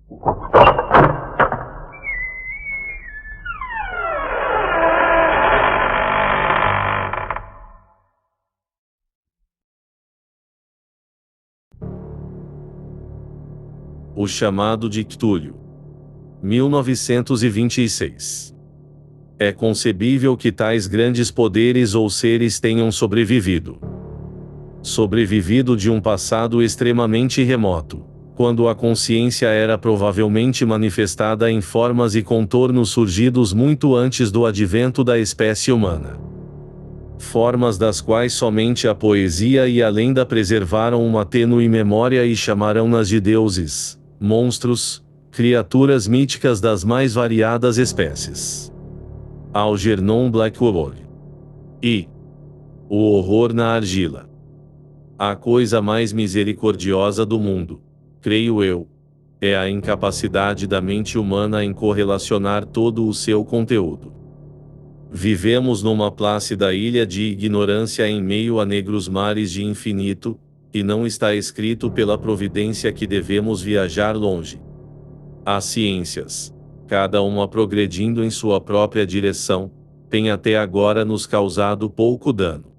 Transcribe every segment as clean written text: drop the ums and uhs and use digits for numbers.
O chamado de Cthulhu. 1926. É concebível que tais grandes poderes ou seres tenham sobrevivido. Sobrevivido de um passado extremamente remoto, quando a consciência era provavelmente manifestada em formas e contornos surgidos muito antes do advento da espécie humana. Formas das quais somente a poesia e a lenda preservaram uma tênue memória e chamarão-nas de deuses, monstros, criaturas míticas das mais variadas espécies. Algernon Blackwood. E o horror na argila. A coisa mais misericordiosa do mundo, creio eu, é a incapacidade da mente humana em correlacionar todo o seu conteúdo. Vivemos numa plácida ilha de ignorância em meio a negros mares de infinito, e não está escrito pela providência que devemos viajar longe. As ciências, cada uma progredindo em sua própria direção, tem até agora nos causado pouco dano.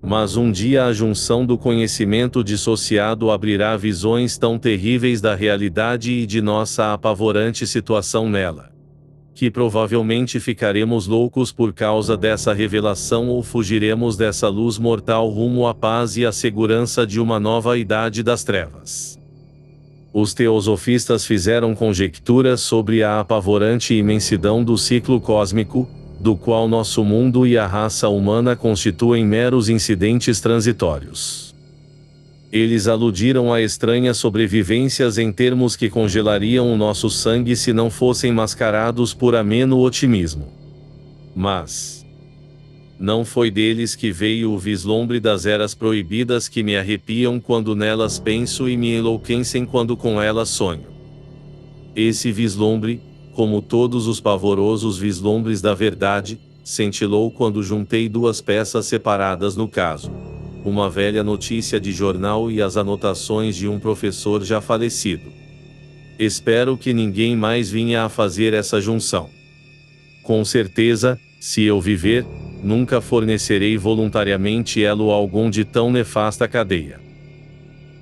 Mas um dia a junção do conhecimento dissociado abrirá visões tão terríveis da realidade e de nossa apavorante situação nela, que provavelmente ficaremos loucos por causa dessa revelação ou fugiremos dessa luz mortal rumo à paz e à segurança de uma nova idade das trevas. Os teosofistas fizeram conjecturas sobre a apavorante imensidão do ciclo cósmico, do qual nosso mundo e a raça humana constituem meros incidentes transitórios. Eles aludiram a estranhas sobrevivências em termos que congelariam o nosso sangue se não fossem mascarados por ameno otimismo. Mas não foi deles que veio o vislumbre das eras proibidas que me arrepiam quando nelas penso e me enlouquecem quando com elas sonho. Esse vislumbre, como todos os pavorosos vislumbres da verdade, cintilou quando juntei duas peças separadas no caso: uma velha notícia de jornal e as anotações de um professor já falecido. Espero que ninguém mais vinha a fazer essa junção. Com certeza, se eu viver, nunca fornecerei voluntariamente elo algum de tão nefasta cadeia.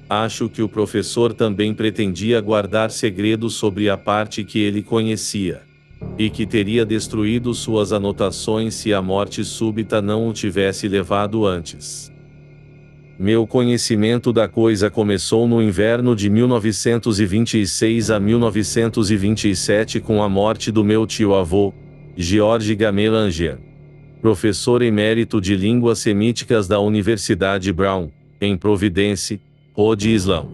Acho que o professor também pretendia guardar segredo sobre a parte que ele conhecia, e que teria destruído suas anotações se a morte súbita não o tivesse levado antes. Meu conhecimento da coisa começou no inverno de 1926 a 1927 com a morte do meu tio-avô, George Gamelanger, professor emérito de línguas semíticas da Universidade Brown, em Providence, Rhode Island.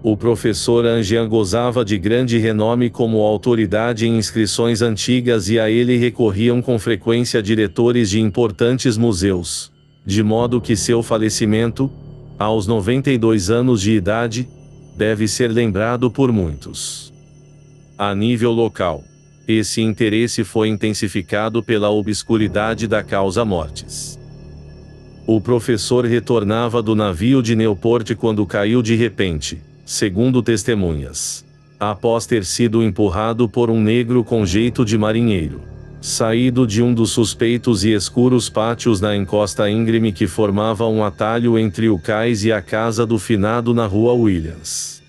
O professor Angian gozava de grande renome como autoridade em inscrições antigas e a ele recorriam com frequência diretores de importantes museus, de modo que seu falecimento, aos 92 anos de idade, deve ser lembrado por muitos. A nível local, esse interesse foi intensificado pela obscuridade da causa mortis. O professor retornava do navio de Newport quando caiu de repente, segundo testemunhas, após ter sido empurrado por um negro com jeito de marinheiro, saído de um dos suspeitos e escuros pátios na encosta íngreme que formava um atalho entre o cais e a casa do finado na rua Williams.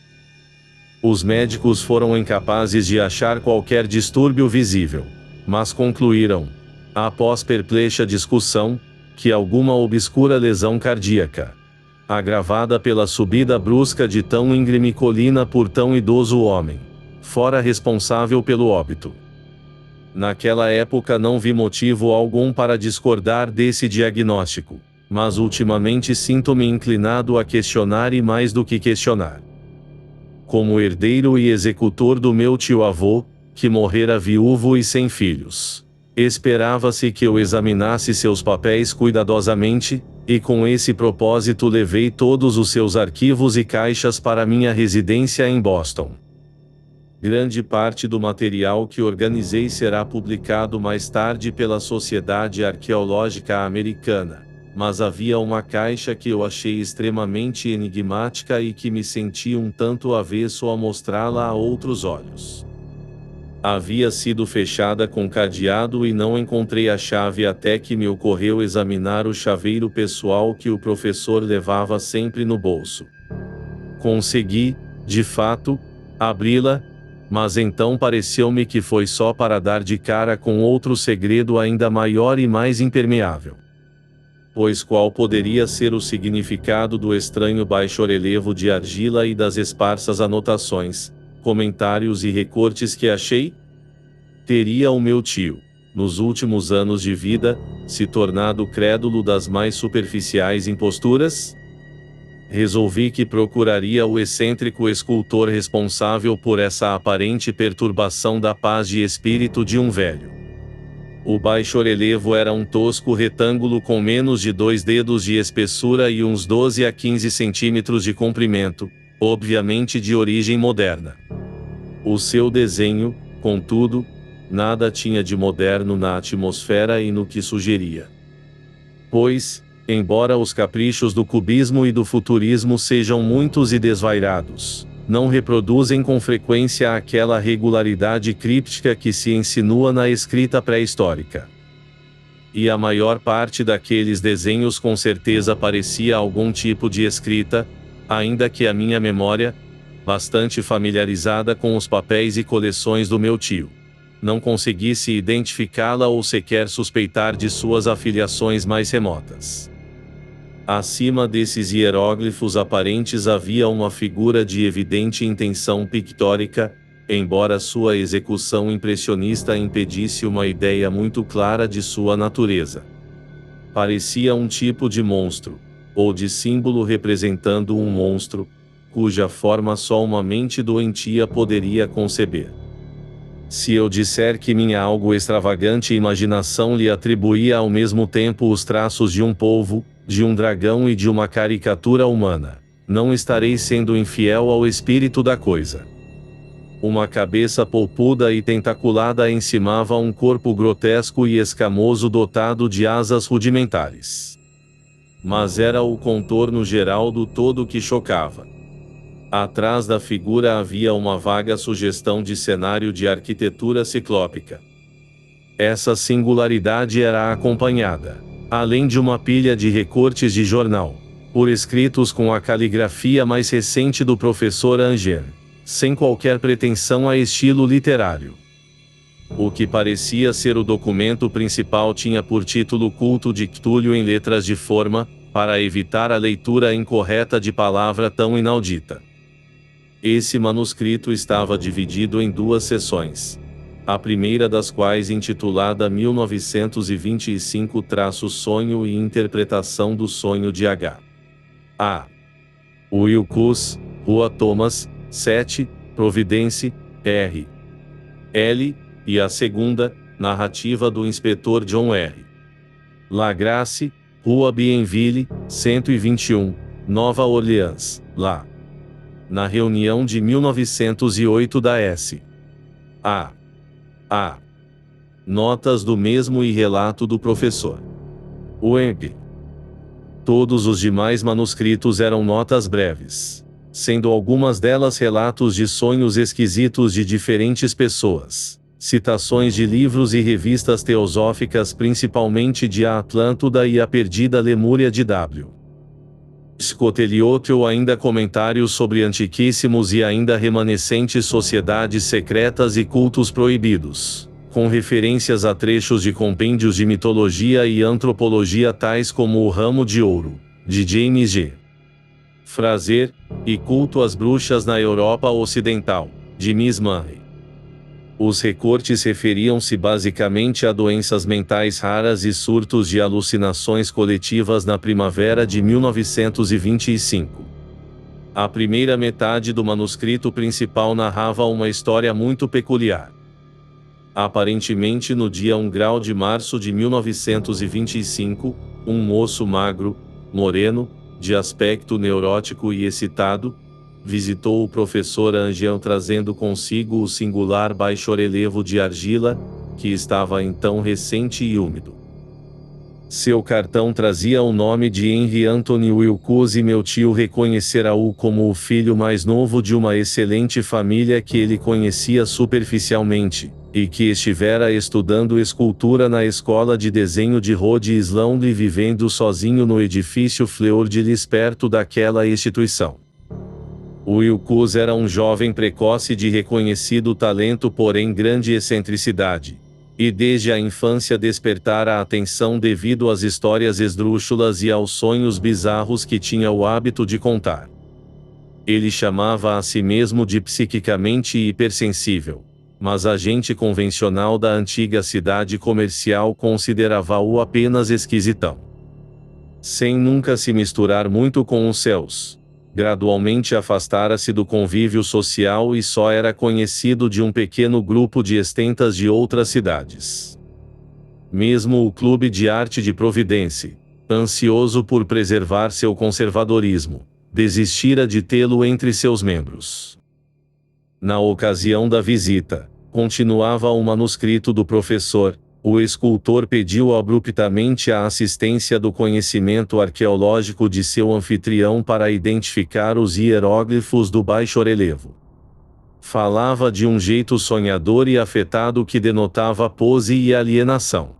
Os médicos foram incapazes de achar qualquer distúrbio visível, mas concluíram, após perplexa discussão, que alguma obscura lesão cardíaca, agravada pela subida brusca de tão íngreme colina por tão idoso homem, fora responsável pelo óbito. Naquela época não vi motivo algum para discordar desse diagnóstico, mas ultimamente sinto-me inclinado a questionar e mais do que questionar. Como herdeiro e executor do meu tio-avô, que morrera viúvo e sem filhos, esperava-se que eu examinasse seus papéis cuidadosamente, e com esse propósito levei todos os seus arquivos e caixas para minha residência em Boston. Grande parte do material que organizei será publicado mais tarde pela Sociedade Arqueológica Americana, mas havia uma caixa que eu achei extremamente enigmática e que me senti um tanto avesso a mostrá-la a outros olhos. Havia sido fechada com cadeado e não encontrei a chave até que me ocorreu examinar o chaveiro pessoal que o professor levava sempre no bolso. Consegui, de fato, abri-la, mas então pareceu-me que foi só para dar de cara com outro segredo ainda maior e mais impermeável. Pois qual poderia ser o significado do estranho baixo-relevo de argila e das esparsas anotações, comentários e recortes que achei? Teria o meu tio, nos últimos anos de vida, se tornado crédulo das mais superficiais imposturas? Resolvi que procuraria o excêntrico escultor responsável por essa aparente perturbação da paz de espírito de um velho. O baixo-relevo era um tosco retângulo com menos de 2 dedos de espessura e uns 12 a 15 centímetros de comprimento, obviamente de origem moderna. O seu desenho, contudo, nada tinha de moderno na atmosfera e no que sugeria. Pois, embora os caprichos do cubismo e do futurismo sejam muitos e desvairados, não reproduzem com frequência aquela regularidade críptica que se insinua na escrita pré-histórica. E a maior parte daqueles desenhos com certeza parecia algum tipo de escrita, ainda que a minha memória, bastante familiarizada com os papéis e coleções do meu tio, não conseguisse identificá-la ou sequer suspeitar de suas afiliações mais remotas. Acima desses hieróglifos aparentes havia uma figura de evidente intenção pictórica, embora sua execução impressionista impedisse uma ideia muito clara de sua natureza. Parecia um tipo de monstro, ou de símbolo representando um monstro, cuja forma só uma mente doentia poderia conceber. Se eu disser que minha algo extravagante imaginação lhe atribuía ao mesmo tempo os traços de um polvo, de um dragão e de uma caricatura humana, não estarei sendo infiel ao espírito da coisa. Uma cabeça polpuda e tentaculada encimava um corpo grotesco e escamoso dotado de asas rudimentares. Mas era o contorno geral do todo que chocava. Atrás da figura havia uma vaga sugestão de cenário de arquitetura ciclópica. Essa singularidade era acompanhada, além de uma pilha de recortes de jornal, por escritos com a caligrafia mais recente do professor Anger, sem qualquer pretensão a estilo literário. O que parecia ser o documento principal tinha por título Culto de Ctulio em letras de forma, para evitar a leitura incorreta de palavra tão inaudita. Esse manuscrito estava dividido em 2 seções. A primeira das quais intitulada 1925-Sonho e Interpretação do Sonho de H. A. Wilkus, Rua Thomas, 7, Providence, R. L. E a segunda, Narrativa do Inspetor John R. Lagrasse, Rua Bienville, 121, Nova Orleans, lá. Na reunião de 1908 da S. A. Notas do mesmo e relato do professor Webb. Todos os demais manuscritos eram notas breves, sendo algumas delas relatos de sonhos esquisitos de diferentes pessoas, citações de livros e revistas teosóficas principalmente de A Atlântida e A Perdida Lemúria de W. Scott Eliot ou ainda comentários sobre antiquíssimos e ainda remanescentes sociedades secretas e cultos proibidos, com referências a trechos de compêndios de mitologia e antropologia tais como O Ramo de Ouro, de James G. Frazer, e Culto às Bruxas na Europa Ocidental, de Miss Murray. Os recortes referiam-se basicamente a doenças mentais raras e surtos de alucinações coletivas na primavera de 1925. A primeira metade do manuscrito principal narrava uma história muito peculiar. Aparentemente no dia 1 grau de março de 1925, um moço magro, moreno, de aspecto neurótico e excitado, visitou o professor Angel trazendo consigo o singular baixo-relevo de argila, que estava então recente e úmido. Seu cartão trazia o nome de Henry Anthony Wilkes e meu tio reconhecera-o como o filho mais novo de uma excelente família que ele conhecia superficialmente, e que estivera estudando escultura na escola de desenho de Rhode Island e vivendo sozinho no edifício Fleur de Lis perto daquela instituição. Wilkes era um jovem precoce de reconhecido talento, porém grande excentricidade. E desde a infância despertara a atenção devido às histórias esdrúxulas e aos sonhos bizarros que tinha o hábito de contar. Ele chamava a si mesmo de psiquicamente hipersensível, mas a gente convencional da antiga cidade comercial considerava-o apenas esquisitão. Sem nunca se misturar muito com os céus, gradualmente afastara-se do convívio social e só era conhecido de um pequeno grupo de estentas de outras cidades. Mesmo o Clube de Arte de Providence, ansioso por preservar seu conservadorismo, desistira de tê-lo entre seus membros. Na ocasião da visita, continuava o manuscrito do professor. O escultor pediu abruptamente a assistência do conhecimento arqueológico de seu anfitrião para identificar os hieróglifos do baixo relevo. Falava de um jeito sonhador e afetado que denotava pose e alienação.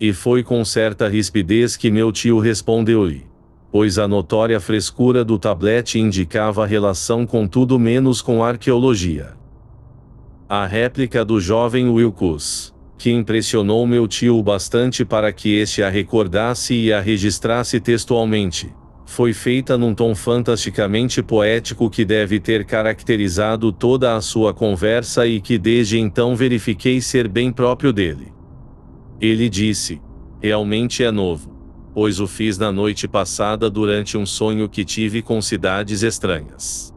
E foi com certa rispidez que meu tio respondeu-lhe, pois a notória frescura do tablete indicava relação com tudo menos com arqueologia. A réplica do jovem Wilkes, que impressionou meu tio bastante para que este a recordasse e a registrasse textualmente, foi feita num tom fantasticamente poético que deve ter caracterizado toda a sua conversa e que desde então verifiquei ser bem próprio dele. Ele disse: realmente é novo, pois o fiz na noite passada durante um sonho que tive com cidades estranhas.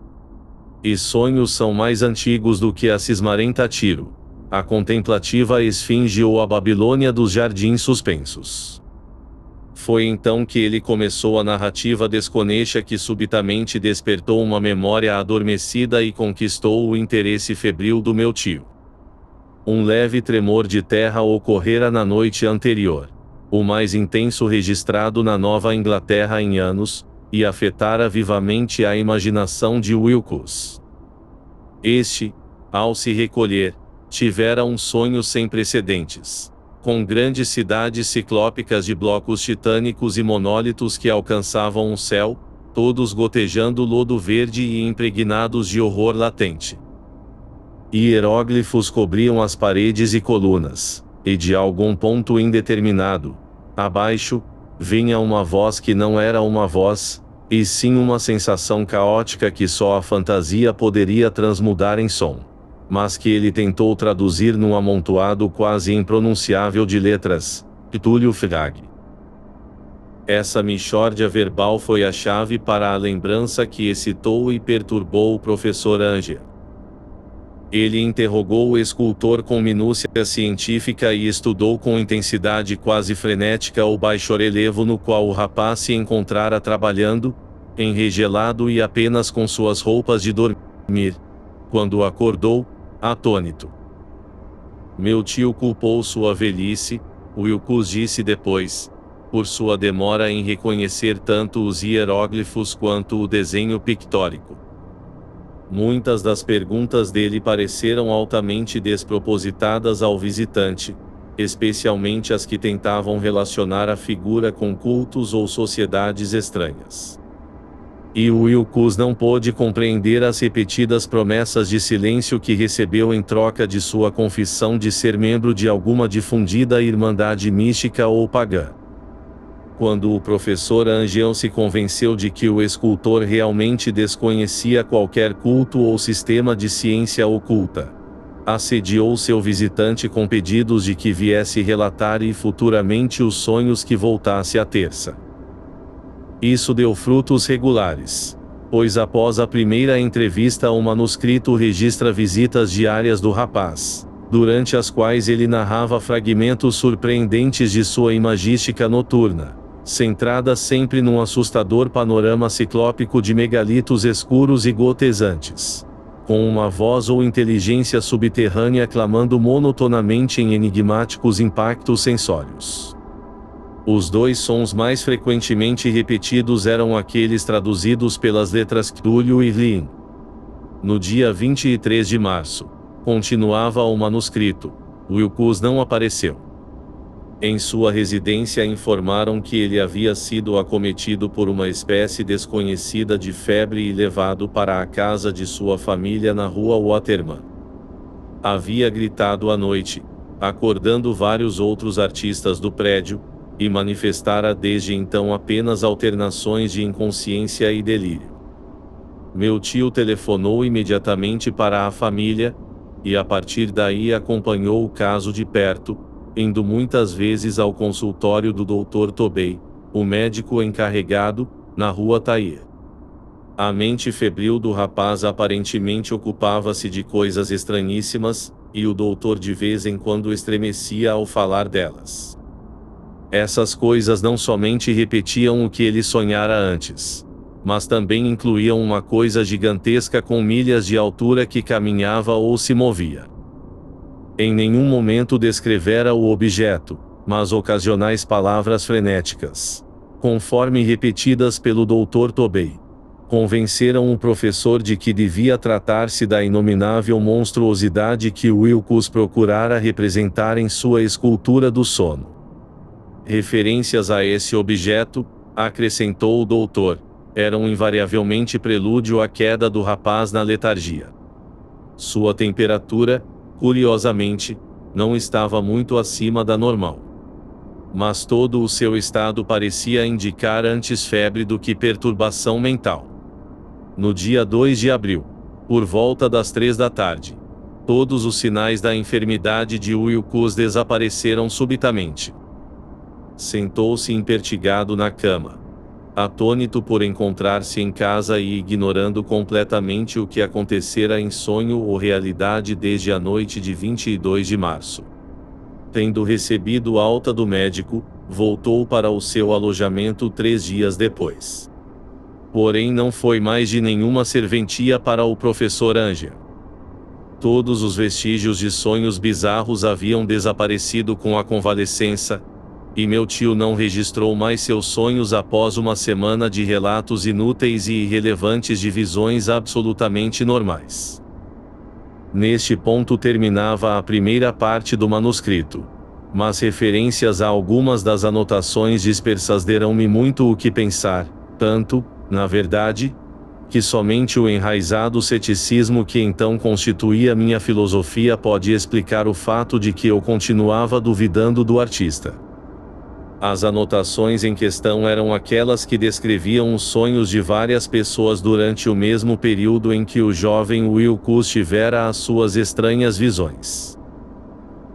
E sonhos são mais antigos do que a cismarenta Tiro, a contemplativa esfinge ou a Babilônia dos jardins suspensos. Foi então que ele começou a narrativa desconexa que subitamente despertou uma memória adormecida e conquistou o interesse febril do meu tio. Um leve tremor de terra ocorrera na noite anterior, o mais intenso registrado na Nova Inglaterra em anos, e afetara vivamente a imaginação de Wilkes. Este, ao se recolher, tivera um sonho sem precedentes, com grandes cidades ciclópicas de blocos titânicos e monólitos que alcançavam o céu, todos gotejando lodo verde e impregnados de horror latente. Hieróglifos cobriam as paredes e colunas, e de algum ponto indeterminado, abaixo, vinha uma voz que não era uma voz, e sim uma sensação caótica que só a fantasia poderia transmudar em som, mas que ele tentou traduzir num amontoado quase impronunciável de letras, Túlio Frag. Essa mixórdia verbal foi a chave para a lembrança que excitou e perturbou o professor Angel. Ele interrogou o escultor com minúcia científica e estudou com intensidade quase frenética o baixo-relevo no qual o rapaz se encontrara trabalhando, enregelado e apenas com suas roupas de dormir, quando acordou, atônito. Meu tio culpou sua velhice, Wilkes disse depois, por sua demora em reconhecer tanto os hieróglifos quanto o desenho pictórico. Muitas das perguntas dele pareceram altamente despropositadas ao visitante, especialmente as que tentavam relacionar a figura com cultos ou sociedades estranhas. E Wilkes não pôde compreender as repetidas promessas de silêncio que recebeu em troca de sua confissão de ser membro de alguma difundida irmandade mística ou pagã. Quando o professor Angel se convenceu de que o escultor realmente desconhecia qualquer culto ou sistema de ciência oculta, assediou seu visitante com pedidos de que viesse relatar e futuramente os sonhos que voltasse a terça. Isso deu frutos regulares, pois após a primeira entrevista o manuscrito registra visitas diárias do rapaz, durante as quais ele narrava fragmentos surpreendentes de sua imagística noturna, centrada sempre num assustador panorama ciclópico de megalitos escuros e gotezantes, com uma voz ou inteligência subterrânea clamando monotonamente em enigmáticos impactos sensórios. Os dois sons mais frequentemente repetidos eram aqueles traduzidos pelas letras W e Lin. No dia 23 de março, continuava o manuscrito, Wilkes não apareceu. Em sua residência informaram que ele havia sido acometido por uma espécie desconhecida de febre e levado para a casa de sua família na rua Waterman. Havia gritado à noite, acordando vários outros artistas do prédio, e manifestara desde então apenas alternações de inconsciência e delírio. Meu tio telefonou imediatamente para a família, e a partir daí acompanhou o caso de perto, indo muitas vezes ao consultório do Dr. Tobey, o médico encarregado, na rua Tahir. A mente febril do rapaz aparentemente ocupava-se de coisas estranhíssimas, e o doutor de vez em quando estremecia ao falar delas. Essas coisas não somente repetiam o que ele sonhara antes, mas também incluíam uma coisa gigantesca com milhas de altura que caminhava ou se movia. Em nenhum momento descrevera o objeto, mas ocasionais palavras frenéticas, conforme repetidas pelo Dr. Tobey, convenceram o professor de que devia tratar-se da inominável monstruosidade que Wilkes procurara representar em sua escultura do sono. Referências a esse objeto, acrescentou o doutor, eram invariavelmente prelúdio à queda do rapaz na letargia. Sua temperatura, curiosamente, não estava muito acima da normal. Mas todo o seu estado parecia indicar antes febre do que perturbação mental. No dia 2 de abril, por volta das 3 da tarde, todos os sinais da enfermidade de Wilkes desapareceram subitamente. Sentou-se impertigado na cama, atônito por encontrar-se em casa e ignorando completamente o que acontecera em sonho ou realidade desde a noite de 22 de março. Tendo recebido alta do médico, voltou para o seu alojamento 3 dias depois. Porém não foi mais de nenhuma serventia para o professor Angel. Todos os vestígios de sonhos bizarros haviam desaparecido com a convalescença, e meu tio não registrou mais seus sonhos após uma semana de relatos inúteis e irrelevantes de visões absolutamente normais. Neste ponto terminava a primeira parte do manuscrito, mas referências a algumas das anotações dispersas deram-me muito o que pensar, tanto, na verdade, que somente o enraizado ceticismo que então constituía minha filosofia pode explicar o fato de que eu continuava duvidando do artista. As anotações em questão eram aquelas que descreviam os sonhos de várias pessoas durante o mesmo período em que o jovem Wilkes tivera as suas estranhas visões.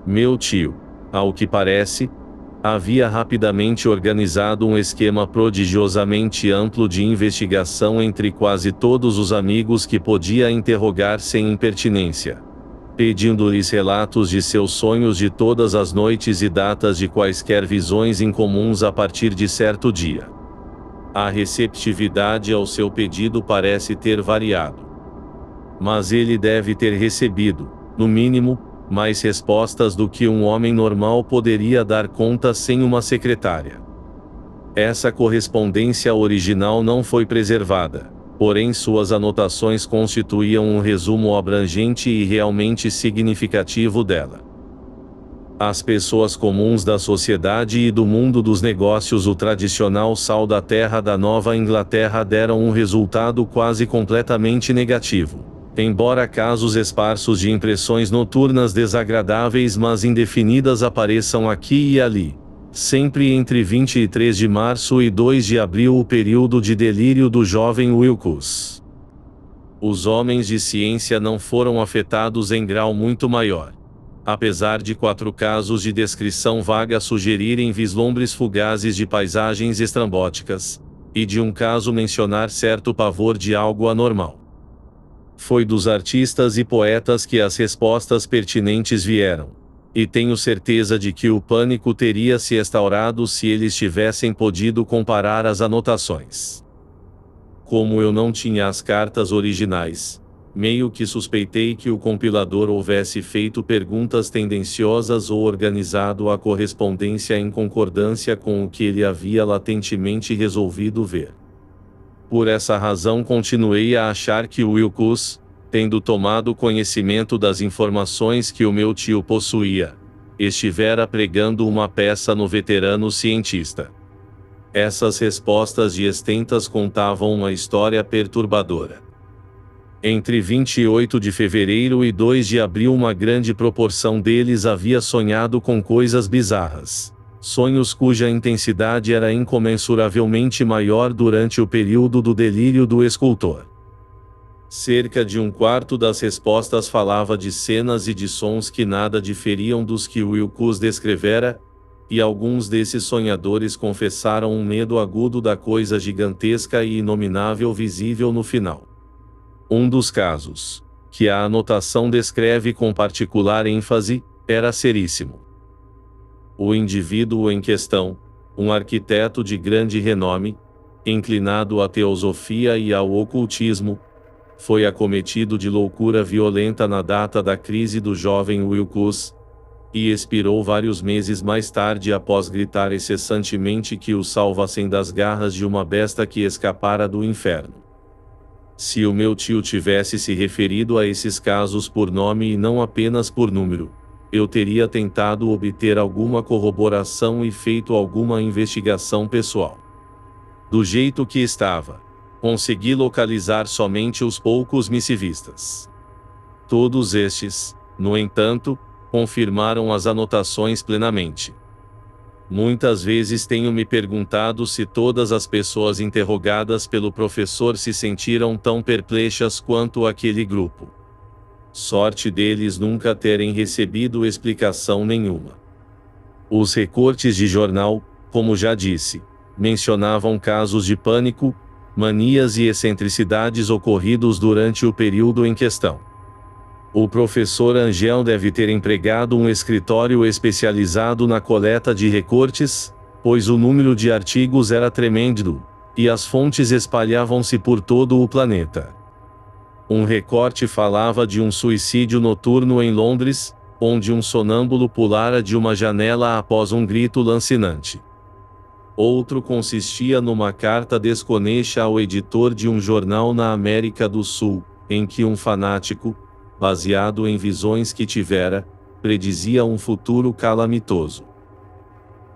Meu tio, ao que parece, havia rapidamente organizado um esquema prodigiosamente amplo de investigação entre quase todos os amigos que podia interrogar sem impertinência, pedindo-lhes relatos de seus sonhos de todas as noites e datas de quaisquer visões incomuns a partir de certo dia. A receptividade ao seu pedido parece ter variado. Mas ele deve ter recebido, no mínimo, mais respostas do que um homem normal poderia dar conta sem uma secretária. Essa correspondência original não foi preservada. Porém suas anotações constituíam um resumo abrangente e realmente significativo dela. As pessoas comuns da sociedade e do mundo dos negócios, o tradicional sal da terra da Nova Inglaterra, deram um resultado quase completamente negativo. Embora casos esparsos de impressões noturnas desagradáveis mas indefinidas apareçam aqui e ali, sempre entre 23 de março e 2 de abril, o período de delírio do jovem Wilkes. Os homens de ciência não foram afetados em grau muito maior, apesar de 4 casos de descrição vaga sugerirem vislumbres fugazes de paisagens estrambóticas, e de um caso mencionar certo pavor de algo anormal. Foi dos artistas e poetas que as respostas pertinentes vieram. E tenho certeza de que o pânico teria se restaurado se eles tivessem podido comparar as anotações. Como eu não tinha as cartas originais, Meio que suspeitei que o compilador houvesse feito perguntas tendenciosas ou organizado a correspondência em concordância com o que ele havia latentemente resolvido ver. Por essa razão continuei a achar que Wilkes, tendo tomado conhecimento das informações que o meu tio possuía, estivera pregando uma peça no veterano cientista. Essas respostas de Stentas contavam uma história perturbadora. Entre 28 de fevereiro e 2 de abril uma grande proporção deles havia sonhado com coisas bizarras. Sonhos cuja intensidade era incomensuravelmente maior durante o período do delírio do escultor. Cerca de um quarto das respostas falava de cenas e de sons que nada diferiam dos que Wilkes descrevera, e alguns desses sonhadores confessaram um medo agudo da coisa gigantesca e inominável visível no final. Um dos casos, que a anotação descreve com particular ênfase, era seríssimo. O indivíduo em questão, um arquiteto de grande renome, inclinado à teosofia e ao ocultismo, foi acometido de loucura violenta na data da crise do jovem Wilkes, e expirou vários meses mais tarde após gritar incessantemente que o salvassem das garras de uma besta que escapara do inferno. Se o meu tio tivesse se referido a esses casos por nome e não apenas por número, eu teria tentado obter alguma corroboração e feito alguma investigação pessoal. Do jeito que estava, consegui localizar somente os poucos missivistas. Todos estes, no entanto, confirmaram as anotações plenamente. Muitas vezes tenho me perguntado se todas as pessoas interrogadas pelo professor se sentiram tão perplexas quanto aquele grupo. Sorte deles nunca terem recebido explicação nenhuma. Os recortes de jornal, como já disse, mencionavam casos de pânico, manias e excentricidades ocorridos durante o período em questão. O professor Angel deve ter empregado um escritório especializado na coleta de recortes, pois o número de artigos era tremendo, e as fontes espalhavam-se por todo o planeta. Um recorte falava de um suicídio noturno em Londres, onde um sonâmbulo pulara de uma janela após um grito lancinante. Outro consistia numa carta desconexa ao editor de um jornal na América do Sul, em que um fanático, baseado em visões que tivera, predizia um futuro calamitoso.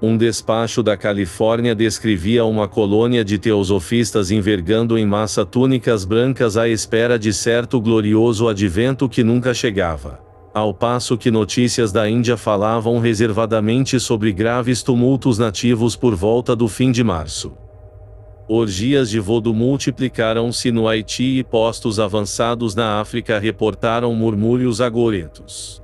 Um despacho da Califórnia descrevia uma colônia de teosofistas envergando em massa túnicas brancas à espera de certo glorioso advento que nunca chegava, ao passo que notícias da Índia falavam reservadamente sobre graves tumultos nativos por volta do fim de março. Orgias de voodoo multiplicaram-se no Haiti e postos avançados na África reportaram murmúrios agorentos.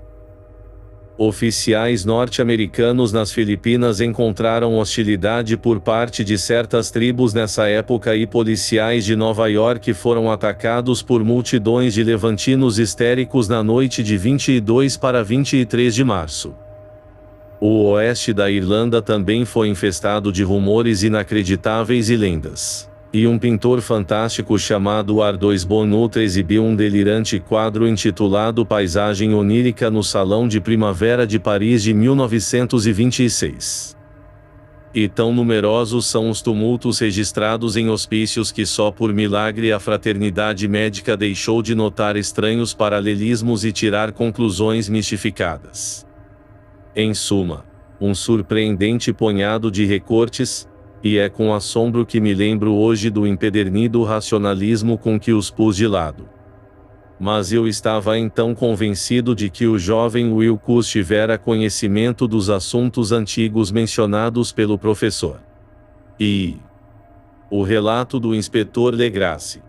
Oficiais norte-americanos nas Filipinas encontraram hostilidade por parte de certas tribos nessa época e policiais de Nova York foram atacados por multidões de levantinos histéricos na noite de 22 para 23 de março. O oeste da Irlanda também foi infestado de rumores inacreditáveis e lendas. E um pintor fantástico chamado Ardois Bonut exibiu um delirante quadro intitulado Paisagem Onírica no Salão de Primavera de Paris de 1926. E tão numerosos são os tumultos registrados em hospícios que só por milagre a fraternidade médica deixou de notar estranhos paralelismos e tirar conclusões mistificadas. Em suma, um surpreendente punhado de recortes, e é com assombro que me lembro hoje do empedernido racionalismo com que os pus de lado. Mas eu estava então convencido de que o jovem Wilkes tivera conhecimento dos assuntos antigos mencionados pelo professor. E o relato do inspetor Legrasse.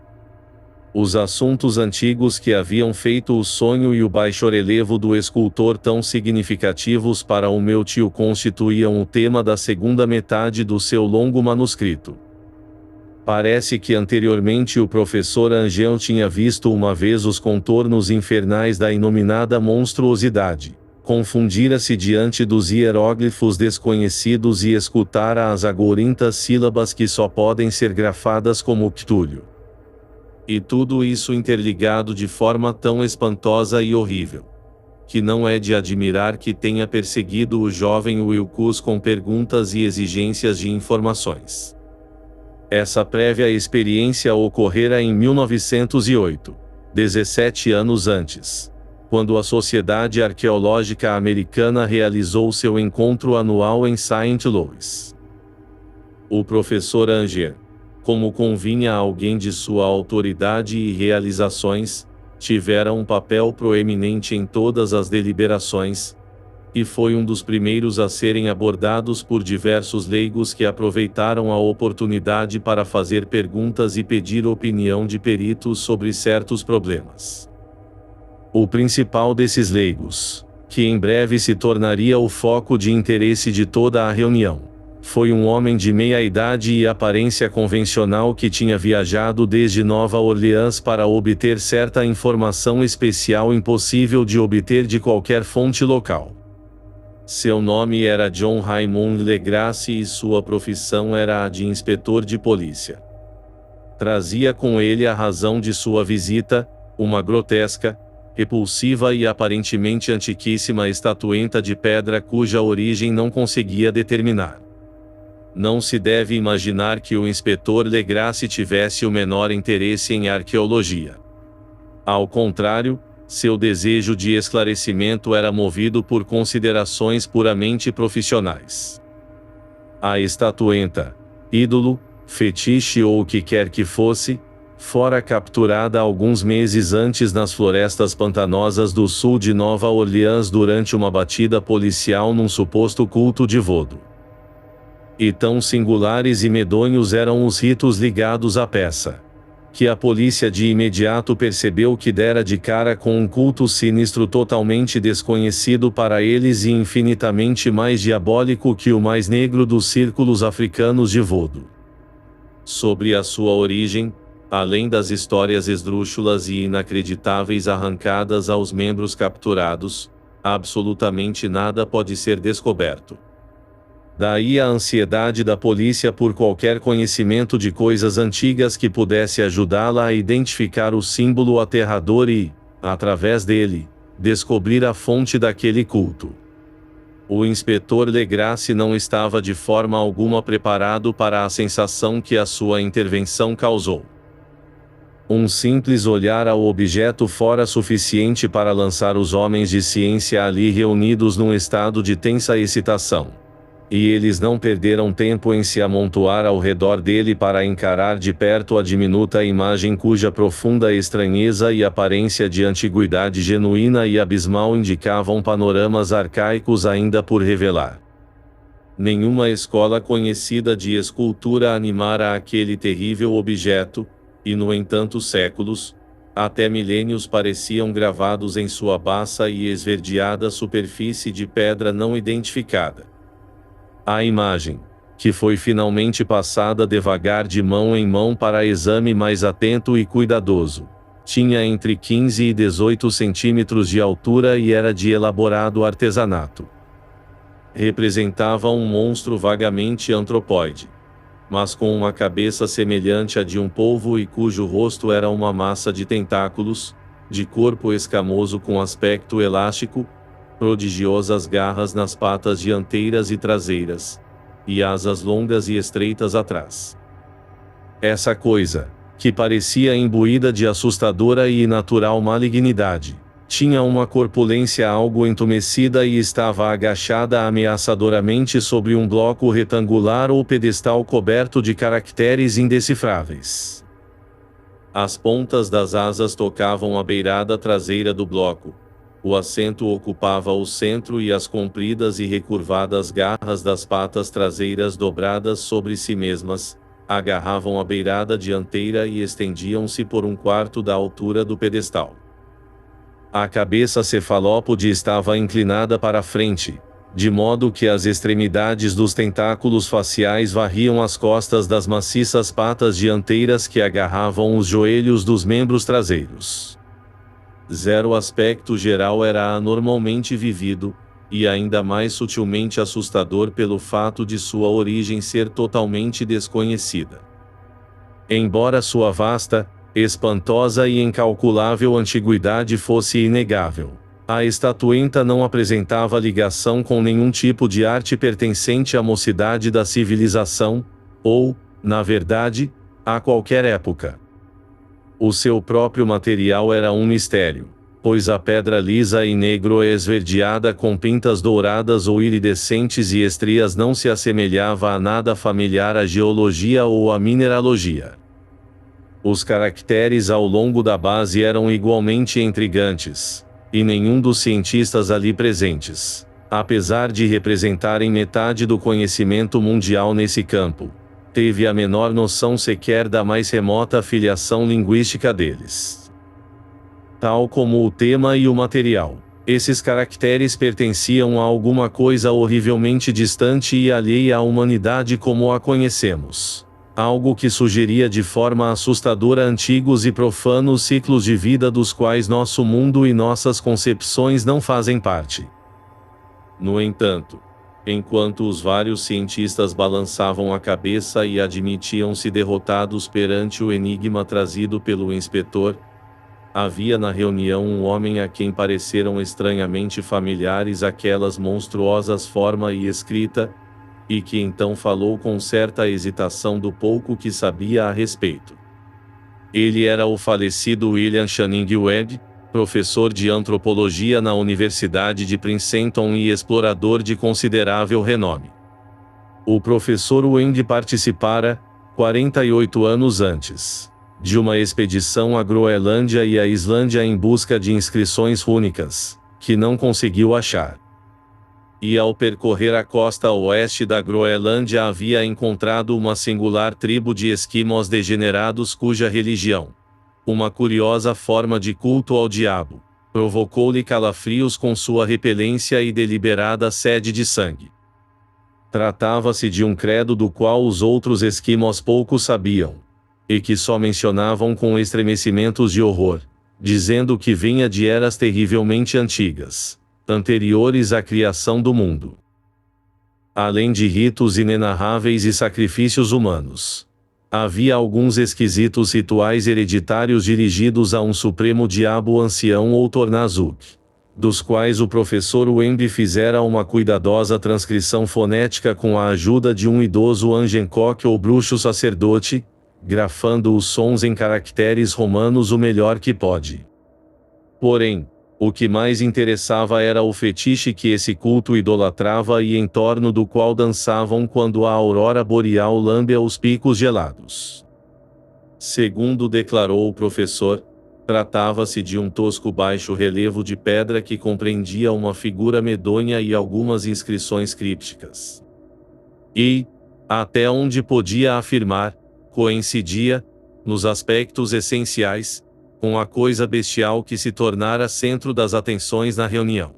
Os assuntos antigos que haviam feito o sonho e o baixo relevo do escultor tão significativos para o meu tio constituíam o tema da segunda metade do seu longo manuscrito. Parece que anteriormente o professor Angel tinha visto uma vez os contornos infernais da inominada monstruosidade, confundira-se diante dos hieróglifos desconhecidos e escutara as agorintas sílabas que só podem ser grafadas como Cthulhu. E tudo isso interligado de forma tão espantosa e horrível, que não é de admirar que tenha perseguido o jovem Wilkes com perguntas e exigências de informações. Essa prévia experiência ocorrera em 1908, 17 anos antes, quando a Sociedade Arqueológica Americana realizou seu encontro anual em St. Louis. O professor Anger, como convinha a alguém de sua autoridade e realizações, tivera um papel proeminente em todas as deliberações, e foi um dos primeiros a serem abordados por diversos leigos que aproveitaram a oportunidade para fazer perguntas e pedir opinião de peritos sobre certos problemas. O principal desses leigos, que em breve se tornaria o foco de interesse de toda a reunião, foi um homem de meia-idade e aparência convencional que tinha viajado desde Nova Orleans para obter certa informação especial impossível de obter de qualquer fonte local. Seu nome era John Raymond Legrasse e sua profissão era a de inspetor de polícia. Trazia com ele a razão de sua visita, uma grotesca, repulsiva e aparentemente antiquíssima estatueta de pedra cuja origem não conseguia determinar. Não se deve imaginar que o inspetor Legrasse tivesse o menor interesse em arqueologia. Ao contrário, seu desejo de esclarecimento era movido por considerações puramente profissionais. A estatueta, ídolo, fetiche ou o que quer que fosse, fora capturada alguns meses antes nas florestas pantanosas do sul de Nova Orleans durante uma batida policial num suposto culto de voodoo. E tão singulares e medonhos eram os ritos ligados à peça, que a polícia de imediato percebeu que dera de cara com um culto sinistro totalmente desconhecido para eles e infinitamente mais diabólico que o mais negro dos círculos africanos de voodoo. Sobre a sua origem, além das histórias esdrúxulas e inacreditáveis arrancadas aos membros capturados, absolutamente nada pode ser descoberto. Daí a ansiedade da polícia por qualquer conhecimento de coisas antigas que pudesse ajudá-la a identificar o símbolo aterrador e, através dele, descobrir a fonte daquele culto. O inspetor Legrasse não estava de forma alguma preparado para a sensação que a sua intervenção causou. Um simples olhar ao objeto fora suficiente para lançar os homens de ciência ali reunidos num estado de tensa excitação. E eles não perderam tempo em se amontoar ao redor dele para encarar de perto a diminuta imagem cuja profunda estranheza e aparência de antiguidade genuína e abismal indicavam panoramas arcaicos ainda por revelar. Nenhuma escola conhecida de escultura animara aquele terrível objeto, e no entanto séculos, até milênios pareciam gravados em sua bassa e esverdeada superfície de pedra não identificada. A imagem, que foi finalmente passada devagar de mão em mão para exame mais atento e cuidadoso, tinha entre 15 e 18 centímetros de altura e era de elaborado artesanato. Representava um monstro vagamente antropóide, mas com uma cabeça semelhante à de um polvo e cujo rosto era uma massa de tentáculos, de corpo escamoso com aspecto elástico, prodigiosas garras nas patas dianteiras e traseiras, e asas longas e estreitas atrás. Essa coisa, que parecia imbuída de assustadora e natural malignidade, tinha uma corpulência algo entumecida e estava agachada ameaçadoramente sobre um bloco retangular ou pedestal coberto de caracteres indecifráveis. As pontas das asas tocavam a beirada traseira do bloco. O assento ocupava o centro e as compridas e recurvadas garras das patas traseiras dobradas sobre si mesmas, agarravam a beirada dianteira e estendiam-se por um quarto da altura do pedestal. A cabeça cefalópode estava inclinada para a frente, de modo que as extremidades dos tentáculos faciais varriam as costas das maciças patas dianteiras que agarravam os joelhos dos membros traseiros. O aspecto geral era anormalmente vívido, e ainda mais sutilmente assustador pelo fato de sua origem ser totalmente desconhecida. Embora sua vasta, espantosa e incalculável antiguidade fosse inegável. A estatueta não apresentava ligação com nenhum tipo de arte pertencente à mocidade da civilização, ou, na verdade, a qualquer época. O seu próprio material era um mistério, pois a pedra lisa e negro esverdeada com pintas douradas ou iridescentes e estrias não se assemelhava a nada familiar à geologia ou à mineralogia. Os caracteres ao longo da base eram igualmente intrigantes, e nenhum dos cientistas ali presentes, apesar de representarem metade do conhecimento mundial nesse campo, teve a menor noção sequer da mais remota filiação linguística deles. Tal como o tema e o material, esses caracteres pertenciam a alguma coisa horrivelmente distante e alheia à humanidade como a conhecemos. Algo que sugeria de forma assustadora antigos e profanos ciclos de vida dos quais nosso mundo e nossas concepções não fazem parte. No entanto, enquanto os vários cientistas balançavam a cabeça e admitiam-se derrotados perante o enigma trazido pelo inspetor, havia na reunião um homem a quem pareceram estranhamente familiares aquelas monstruosas forma e escrita, e que então falou com certa hesitação do pouco que sabia a respeito. Ele era o falecido William Channing Webb, professor de antropologia na Universidade de Princeton e explorador de considerável renome. O professor Webb participara, 48 anos antes, de uma expedição à Groenlândia e à Islândia em busca de inscrições rúnicas, que não conseguiu achar. E ao percorrer a costa oeste da Groenlândia havia encontrado uma singular tribo de esquimós degenerados cuja religião, uma curiosa forma de culto ao diabo, provocou-lhe calafrios com sua repelência e deliberada sede de sangue. Tratava-se de um credo do qual os outros esquimós pouco sabiam, e que só mencionavam com estremecimentos de horror, dizendo que vinha de eras terrivelmente antigas, anteriores à criação do mundo. Além de ritos inenarráveis e sacrifícios humanos, havia alguns esquisitos rituais hereditários dirigidos a um supremo diabo ancião ou Tornazuk, dos quais o professor Wemby fizera uma cuidadosa transcrição fonética com a ajuda de um idoso Angenkok ou bruxo sacerdote, grafando os sons em caracteres romanos o melhor que pode. Porém, o que mais interessava era o fetiche que esse culto idolatrava e em torno do qual dançavam quando a aurora boreal lambia os picos gelados. Segundo declarou o professor, tratava-se de um tosco baixo relevo de pedra que compreendia uma figura medonha e algumas inscrições crípticas. E, até onde podia afirmar, coincidia, nos aspectos essenciais, com a coisa bestial que se tornara centro das atenções na reunião.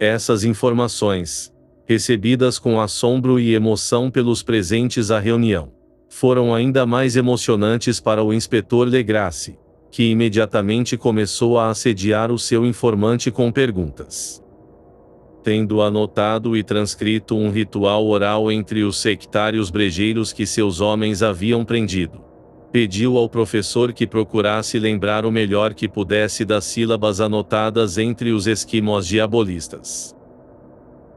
Essas informações, recebidas com assombro e emoção pelos presentes à reunião, foram ainda mais emocionantes para o inspetor Legrasse, que imediatamente começou a assediar o seu informante com perguntas. Tendo anotado e transcrito um ritual oral entre os sectários brejeiros que seus homens haviam prendido, pediu ao professor que procurasse lembrar o melhor que pudesse das sílabas anotadas entre os esquimós diabolistas.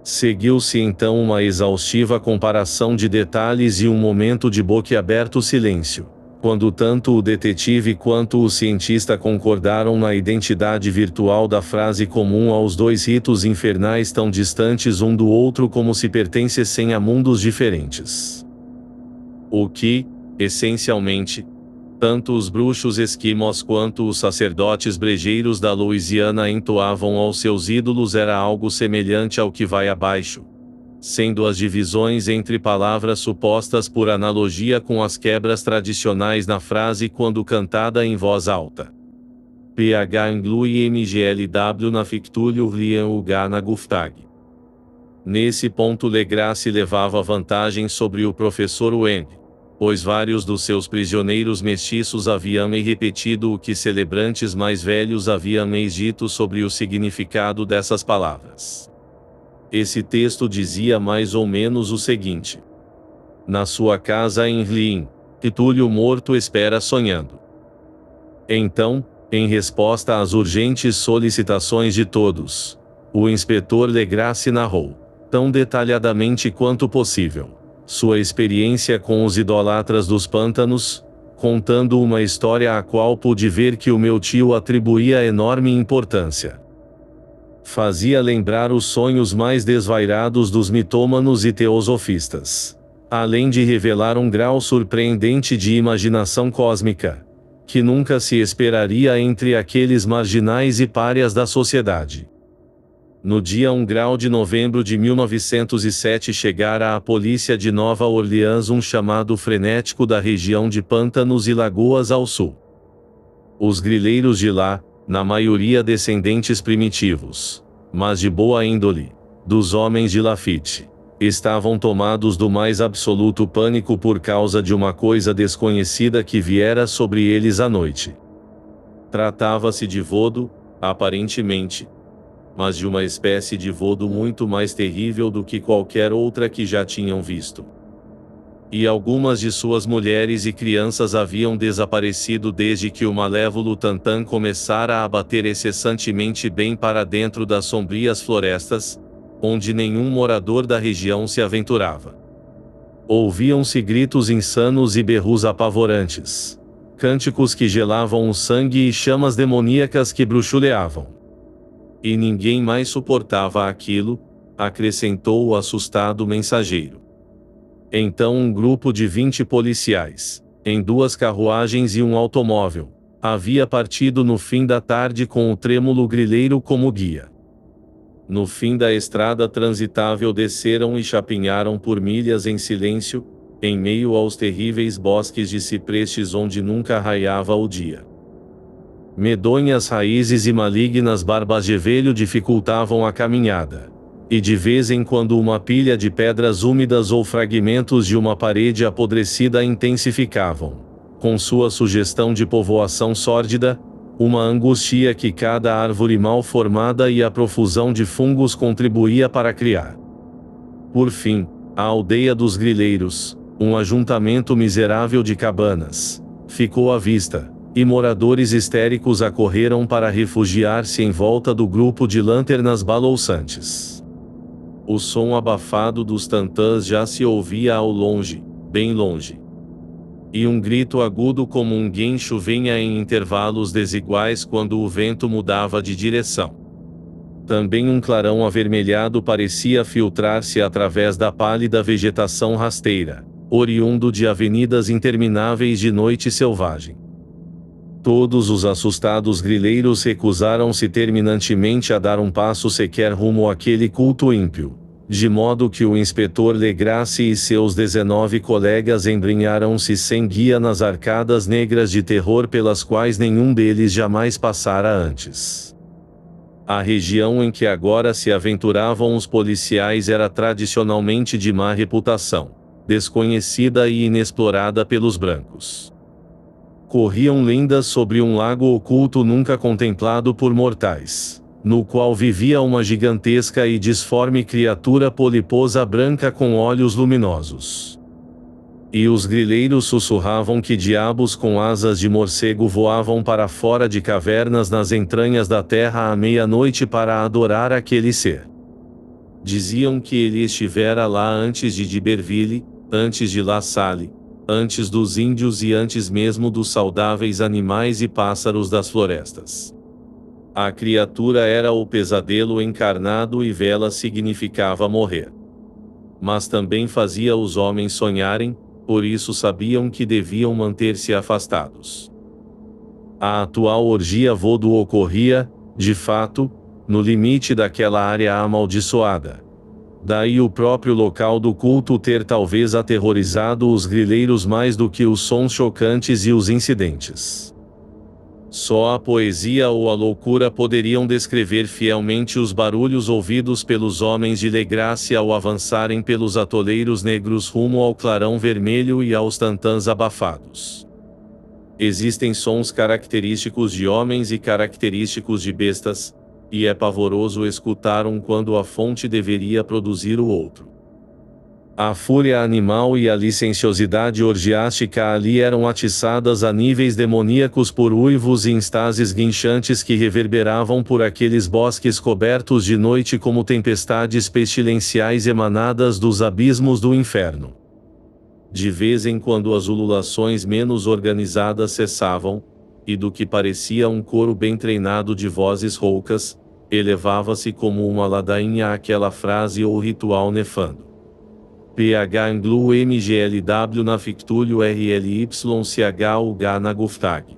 Seguiu-se então uma exaustiva comparação de detalhes e um momento de boquiaberto silêncio, quando tanto o detetive quanto o cientista concordaram na identidade virtual da frase comum aos dois ritos infernais tão distantes um do outro como se pertencessem a mundos diferentes. O que, essencialmente, tanto os bruxos esquimós quanto os sacerdotes brejeiros da Louisiana entoavam aos seus ídolos era algo semelhante ao que vai abaixo, sendo as divisões entre palavras supostas por analogia com as quebras tradicionais na frase quando cantada em voz alta. PH inclui MGLW na Fictúlio Lian Uga na Guftag. Nesse ponto Legrasse levava vantagem sobre o professor Wemby, pois vários dos seus prisioneiros mestiços haviam repetido o que celebrantes mais velhos haviam dito sobre o significado dessas palavras. Esse texto dizia mais ou menos o seguinte: na sua casa em Rlin, Túlio morto espera sonhando. Então, em resposta às urgentes solicitações de todos, o inspetor Legrasse narrou, tão detalhadamente quanto possível, sua experiência com os idolatras dos pântanos, contando uma história à qual pude ver que o meu tio atribuía enorme importância. Fazia lembrar os sonhos mais desvairados dos mitômanos e teosofistas, além de revelar um grau surpreendente de imaginação cósmica, que nunca se esperaria entre aqueles marginais e párias da sociedade. No dia 1 de novembro de 1907 chegara à polícia de Nova Orleans um chamado frenético da região de pântanos e lagoas ao sul. Os grileiros de lá, na maioria descendentes primitivos, mas de boa índole, dos homens de Lafitte, estavam tomados do mais absoluto pânico por causa de uma coisa desconhecida que viera sobre eles à noite. Tratava-se de vodo, aparentemente, mas de uma espécie de vodo muito mais terrível do que qualquer outra que já tinham visto. E algumas de suas mulheres e crianças haviam desaparecido desde que o malévolo Tantan começara a bater incessantemente bem para dentro das sombrias florestas, onde nenhum morador da região se aventurava. Ouviam-se gritos insanos e berros apavorantes, cânticos que gelavam o sangue e chamas demoníacas que bruxuleavam. E ninguém mais suportava aquilo, acrescentou o assustado mensageiro. Então um grupo de 20 policiais, em 2 carruagens e um automóvel, havia partido no fim da tarde com o trêmulo grileiro como guia. No fim da estrada transitável desceram e chapinharam por milhas em silêncio, em meio aos terríveis bosques de ciprestes onde nunca raiava o dia. Medonhas raízes e malignas barbas de velho dificultavam a caminhada, e de vez em quando uma pilha de pedras úmidas ou fragmentos de uma parede apodrecida intensificavam, com sua sugestão de povoação sórdida, uma angústia que cada árvore mal formada e a profusão de fungos contribuía para criar. Por fim, a aldeia dos grileiros, um ajuntamento miserável de cabanas, ficou à vista, e moradores histéricos acorreram para refugiar-se em volta do grupo de lanternas balouçantes. O som abafado dos tantãs já se ouvia ao longe, bem longe. E um grito agudo como um guincho vinha em intervalos desiguais quando o vento mudava de direção. Também um clarão avermelhado parecia filtrar-se através da pálida vegetação rasteira, oriundo de avenidas intermináveis de noite selvagem. Todos os assustados grileiros recusaram-se terminantemente a dar um passo sequer rumo àquele culto ímpio, de modo que o inspetor Legrasse e seus 19 colegas embrenharam-se sem guia nas arcadas negras de terror pelas quais nenhum deles jamais passara antes. A região em que agora se aventuravam os policiais era tradicionalmente de má reputação, desconhecida e inexplorada pelos brancos. Corriam lendas sobre um lago oculto nunca contemplado por mortais, no qual vivia uma gigantesca e disforme criatura poliposa branca com olhos luminosos. E os grileiros sussurravam que diabos com asas de morcego voavam para fora de cavernas nas entranhas da terra à meia-noite para adorar aquele ser. Diziam que ele estivera lá antes de D'Iberville, antes de La Salle, antes dos índios e antes mesmo dos saudáveis animais e pássaros das florestas. A criatura era o pesadelo encarnado e vela significava morrer. Mas também fazia os homens sonharem, por isso sabiam que deviam manter-se afastados. A atual orgia voodoo ocorria, de fato, no limite daquela área amaldiçoada. Daí o próprio local do culto ter talvez aterrorizado os grileiros mais do que os sons chocantes e os incidentes. Só a poesia ou a loucura poderiam descrever fielmente os barulhos ouvidos pelos homens de Legrasse ao avançarem pelos atoleiros negros rumo ao clarão vermelho e aos tantãs abafados. Existem sons característicos de homens e característicos de bestas, e é pavoroso escutar um quando a fonte deveria produzir o outro. A fúria animal e a licenciosidade orgiástica ali eram atiçadas a níveis demoníacos por uivos e estases guinchantes que reverberavam por aqueles bosques cobertos de noite como tempestades pestilenciais emanadas dos abismos do inferno. De vez em quando as ululações menos organizadas cessavam, e do que parecia um coro bem treinado de vozes roucas, elevava-se como uma ladainha aquela frase ou ritual nefando. PH MGLW na Fictúlio RLYCHUG na Guftag.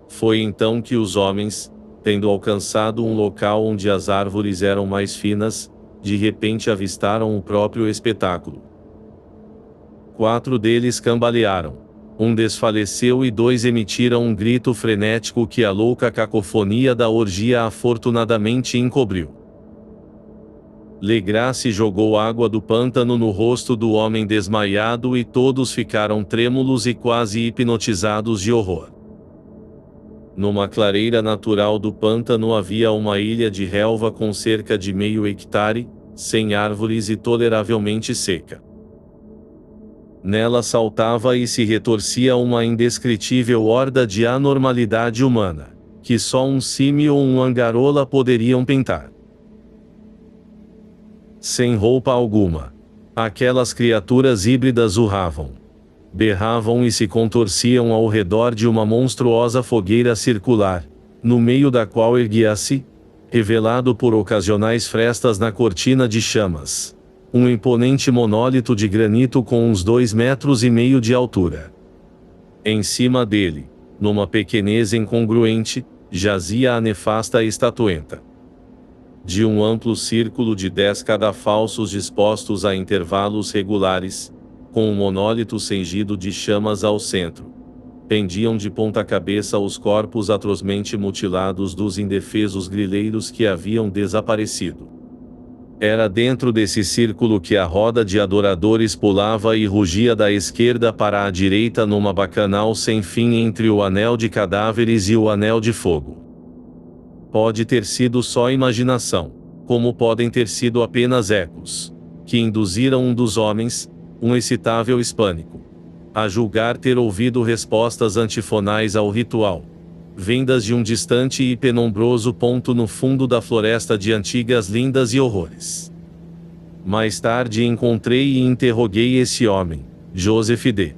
Foi então que os homens, tendo alcançado um local onde as árvores eram mais finas, de repente avistaram o próprio espetáculo. 4 deles cambalearam. Um desfaleceu e 2 emitiram um grito frenético que a louca cacofonia da orgia afortunadamente encobriu. Legrasse jogou água do pântano no rosto do homem desmaiado e todos ficaram trêmulos e quase hipnotizados de horror. Numa clareira natural do pântano havia uma ilha de relva com cerca de meio hectare, sem árvores e toleravelmente seca. Nela saltava e se retorcia uma indescritível horda de anormalidade humana, que só um símio ou um angarola poderiam pintar. Sem roupa alguma, aquelas criaturas híbridas urravam, berravam e se contorciam ao redor de uma monstruosa fogueira circular, no meio da qual erguia-se, revelado por ocasionais frestas na cortina de chamas, um imponente monólito de granito com uns 2,5 metros de altura. Em cima dele, numa pequenez incongruente, jazia a nefasta estatueta. De um amplo círculo de 10 cadafalsos dispostos a intervalos regulares, com um monólito cingido de chamas ao centro, pendiam de ponta cabeça os corpos atrozmente mutilados dos indefesos grileiros que haviam desaparecido. Era dentro desse círculo que a roda de adoradores pulava e rugia da esquerda para a direita numa bacanal sem fim entre o anel de cadáveres e o anel de fogo. Pode ter sido só imaginação, como podem ter sido apenas ecos, que induziram um dos homens, um excitável hispânico, a julgar ter ouvido respostas antifonais ao ritual, vindas de um distante e penombroso ponto no fundo da floresta de antigas lindas e horrores. Mais tarde encontrei e interroguei esse homem, Joseph D.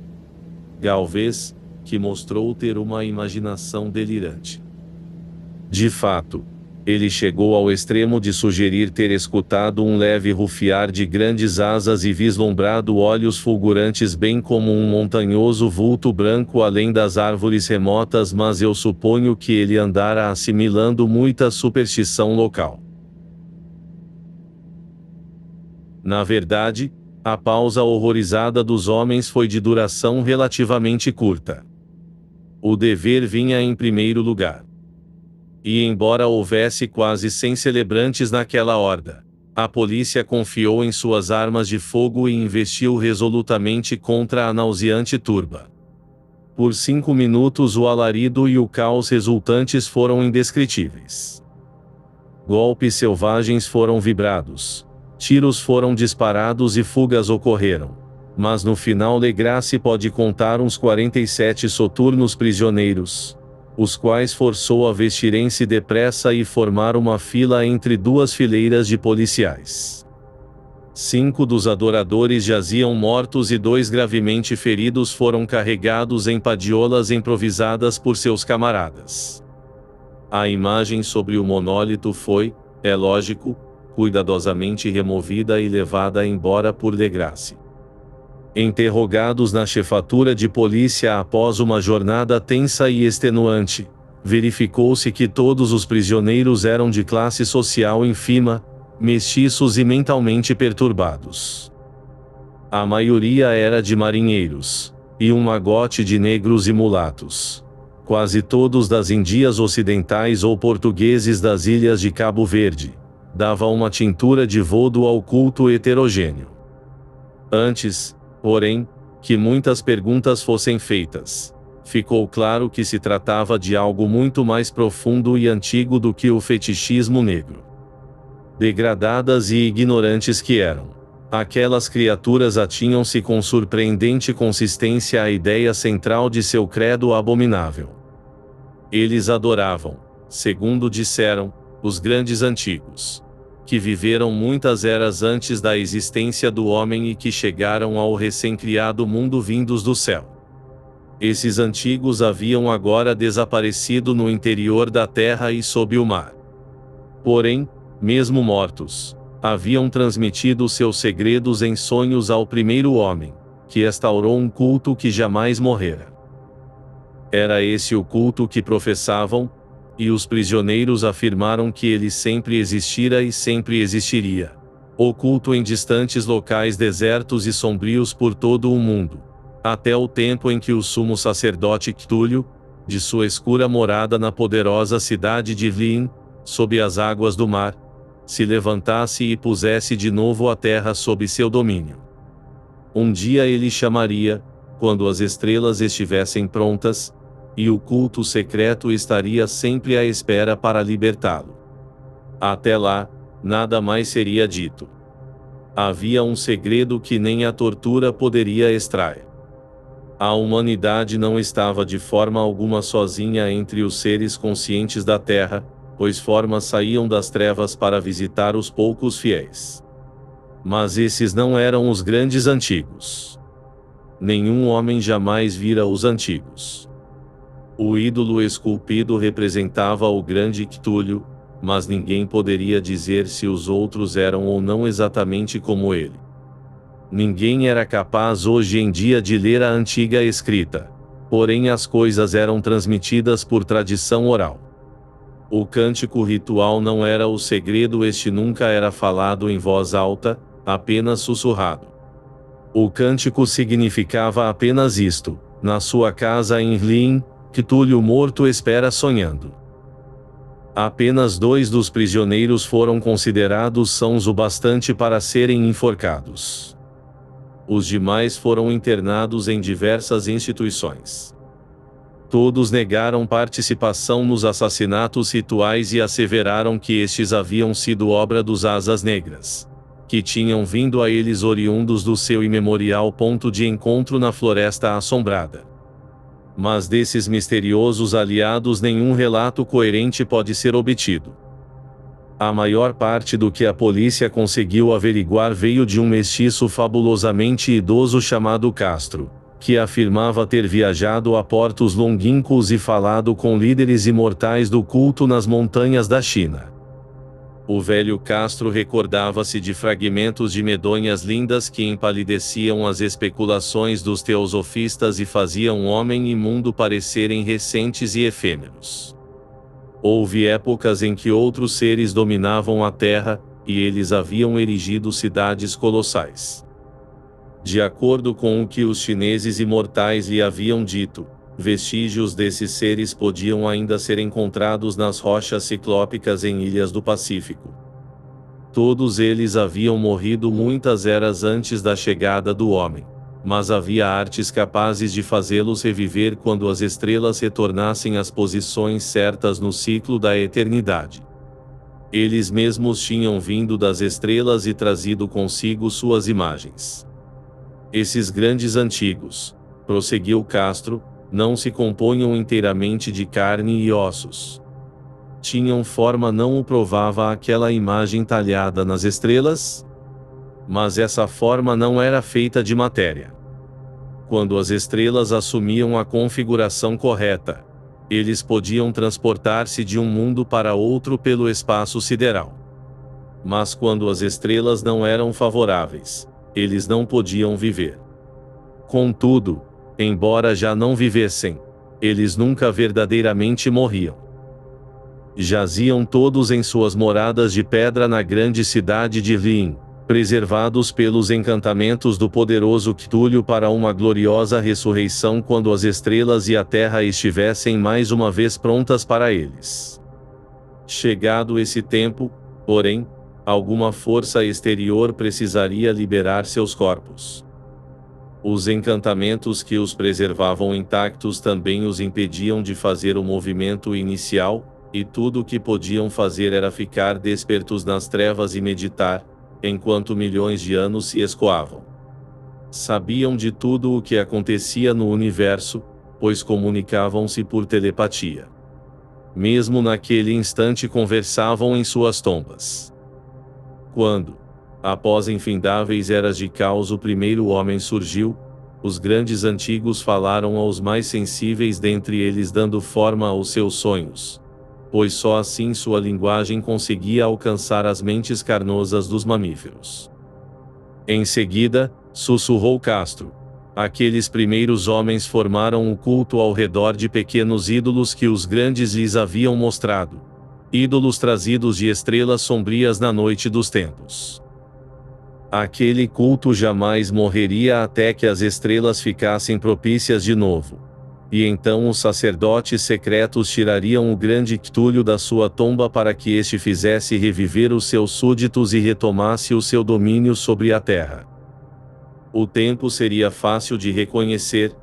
Galvez, que mostrou ter uma imaginação delirante. De fato, ele chegou ao extremo de sugerir ter escutado um leve rufiar de grandes asas e vislumbrado olhos fulgurantes bem como um montanhoso vulto branco além das árvores remotas, mas eu suponho que ele andara assimilando muita superstição local. Na verdade, a pausa horrorizada dos homens foi de duração relativamente curta. O dever vinha em primeiro lugar. E embora houvesse quase 100 celebrantes naquela horda, a polícia confiou em suas armas de fogo e investiu resolutamente contra a nauseante turba. Por 5 minutos o alarido e o caos resultantes foram indescritíveis. Golpes selvagens foram vibrados, tiros foram disparados e fugas ocorreram. Mas no final Legrasse pode contar uns 47 soturnos prisioneiros, os quais forçou a vestirem-se depressa e formar uma fila entre 2 fileiras de policiais. 5 dos adoradores jaziam mortos e 2 gravemente feridos foram carregados em padiolas improvisadas por seus camaradas. A imagem sobre o monólito foi, é lógico, cuidadosamente removida e levada embora por Legrasse. Interrogados na chefatura de polícia após uma jornada tensa e extenuante, verificou-se que todos os prisioneiros eram de classe social ínfima, mestiços e mentalmente perturbados. A maioria era de marinheiros, e um magote de negros e mulatos. Quase todos das Índias Ocidentais ou portugueses das ilhas de Cabo Verde. Dava uma tintura de vodo ao culto heterogêneo. Antes, porém, que muitas perguntas fossem feitas, ficou claro que se tratava de algo muito mais profundo e antigo do que o fetichismo negro. Degradadas e ignorantes que eram, Aquelas criaturas atinham-se com surpreendente consistência à ideia central de seu credo abominável. Eles adoravam, segundo disseram, os grandes antigos, que viveram muitas eras antes da existência do homem e que chegaram ao recém-criado mundo vindos do céu. Esses antigos haviam agora desaparecido no interior da terra e sob o mar. Porém, mesmo mortos, haviam transmitido seus segredos em sonhos ao primeiro homem, que instaurou um culto que jamais morrera. Era esse o culto que professavam, e os prisioneiros afirmaram que ele sempre existira e sempre existiria. Oculto em distantes locais desertos e sombrios por todo o mundo, até o tempo em que o sumo sacerdote Cthulhu, de sua escura morada na poderosa cidade de Hlin, sob as águas do mar, se levantasse e pusesse de novo a terra sob seu domínio. Um dia ele chamaria, quando as estrelas estivessem prontas, e o culto secreto estaria sempre à espera para libertá-lo. Até lá, nada mais seria dito. Havia um segredo que nem a tortura poderia extrair. A humanidade não estava de forma alguma sozinha entre os seres conscientes da Terra, pois formas saíam das trevas para visitar os poucos fiéis. Mas esses não eram os grandes antigos. Nenhum homem jamais vira os antigos. O ídolo esculpido representava o grande Cthulhu, mas ninguém poderia dizer se os outros eram ou não exatamente como ele. Ninguém era capaz hoje em dia de ler a antiga escrita, porém as coisas eram transmitidas por tradição oral. O cântico ritual não era o segredo, este nunca era falado em voz alta, apenas sussurrado. O cântico significava apenas isto: na sua casa em Hlin, Cthulhu morto espera sonhando. Apenas 2 dos prisioneiros foram considerados sãos o bastante para serem enforcados. Os demais foram internados em diversas instituições. Todos negaram participação nos assassinatos rituais e asseveraram que estes haviam sido obra dos Asas Negras, que tinham vindo a eles oriundos do seu imemorial ponto de encontro na Floresta Assombrada. Mas desses misteriosos aliados nenhum relato coerente pode ser obtido. A maior parte do que a polícia conseguiu averiguar veio de um mestiço fabulosamente idoso chamado Castro, que afirmava ter viajado a portos longínquos e falado com líderes imortais do culto nas montanhas da China. O velho Castro recordava-se de fragmentos de medonhas lindas que empalideciam as especulações dos teosofistas e faziam homem e mundo parecerem recentes e efêmeros. Houve épocas em que outros seres dominavam a terra, e eles haviam erigido cidades colossais. De acordo com o que os chineses imortais lhe haviam dito, vestígios desses seres podiam ainda ser encontrados nas rochas ciclópicas em ilhas do Pacífico. Todos eles haviam morrido muitas eras antes da chegada do homem, mas havia artes capazes de fazê-los reviver quando as estrelas retornassem às posições certas no ciclo da eternidade. Eles mesmos tinham vindo das estrelas e trazido consigo suas imagens. Esses grandes antigos, prosseguiu Castro, não se compunham inteiramente de carne e ossos. Tinham forma, não o provava aquela imagem talhada nas estrelas? Mas essa forma não era feita de matéria. Quando as estrelas assumiam a configuração correta, eles podiam transportar-se de um mundo para outro pelo espaço sideral. Mas quando as estrelas não eram favoráveis, eles não podiam viver. Contudo, embora já não vivessem, eles nunca verdadeiramente morriam. Jaziam todos em suas moradas de pedra na grande cidade de Hlin, preservados pelos encantamentos do poderoso Cthulhu para uma gloriosa ressurreição quando as estrelas e a terra estivessem mais uma vez prontas para eles. Chegado esse tempo, porém, alguma força exterior precisaria liberar seus corpos. Os encantamentos que os preservavam intactos também os impediam de fazer o movimento inicial, e tudo o que podiam fazer era ficar despertos nas trevas e meditar, enquanto milhões de anos se escoavam. Sabiam de tudo o que acontecia no universo, pois comunicavam-se por telepatia. Mesmo naquele instante conversavam em suas tombas. Quando, após infindáveis eras de caos, o primeiro homem surgiu, os grandes antigos falaram aos mais sensíveis dentre eles, dando forma aos seus sonhos, pois só assim sua linguagem conseguia alcançar as mentes carnosas dos mamíferos. Em seguida, sussurrou Castro, aqueles primeiros homens formaram um culto ao redor de pequenos ídolos que os grandes lhes haviam mostrado. Ídolos trazidos de estrelas sombrias na noite dos tempos. Aquele culto jamais morreria até que as estrelas ficassem propícias de novo. E então os sacerdotes secretos tirariam o grande Cthulhu da sua tomba para que este fizesse reviver os seus súditos e retomasse o seu domínio sobre a terra. O tempo seria fácil de reconhecer,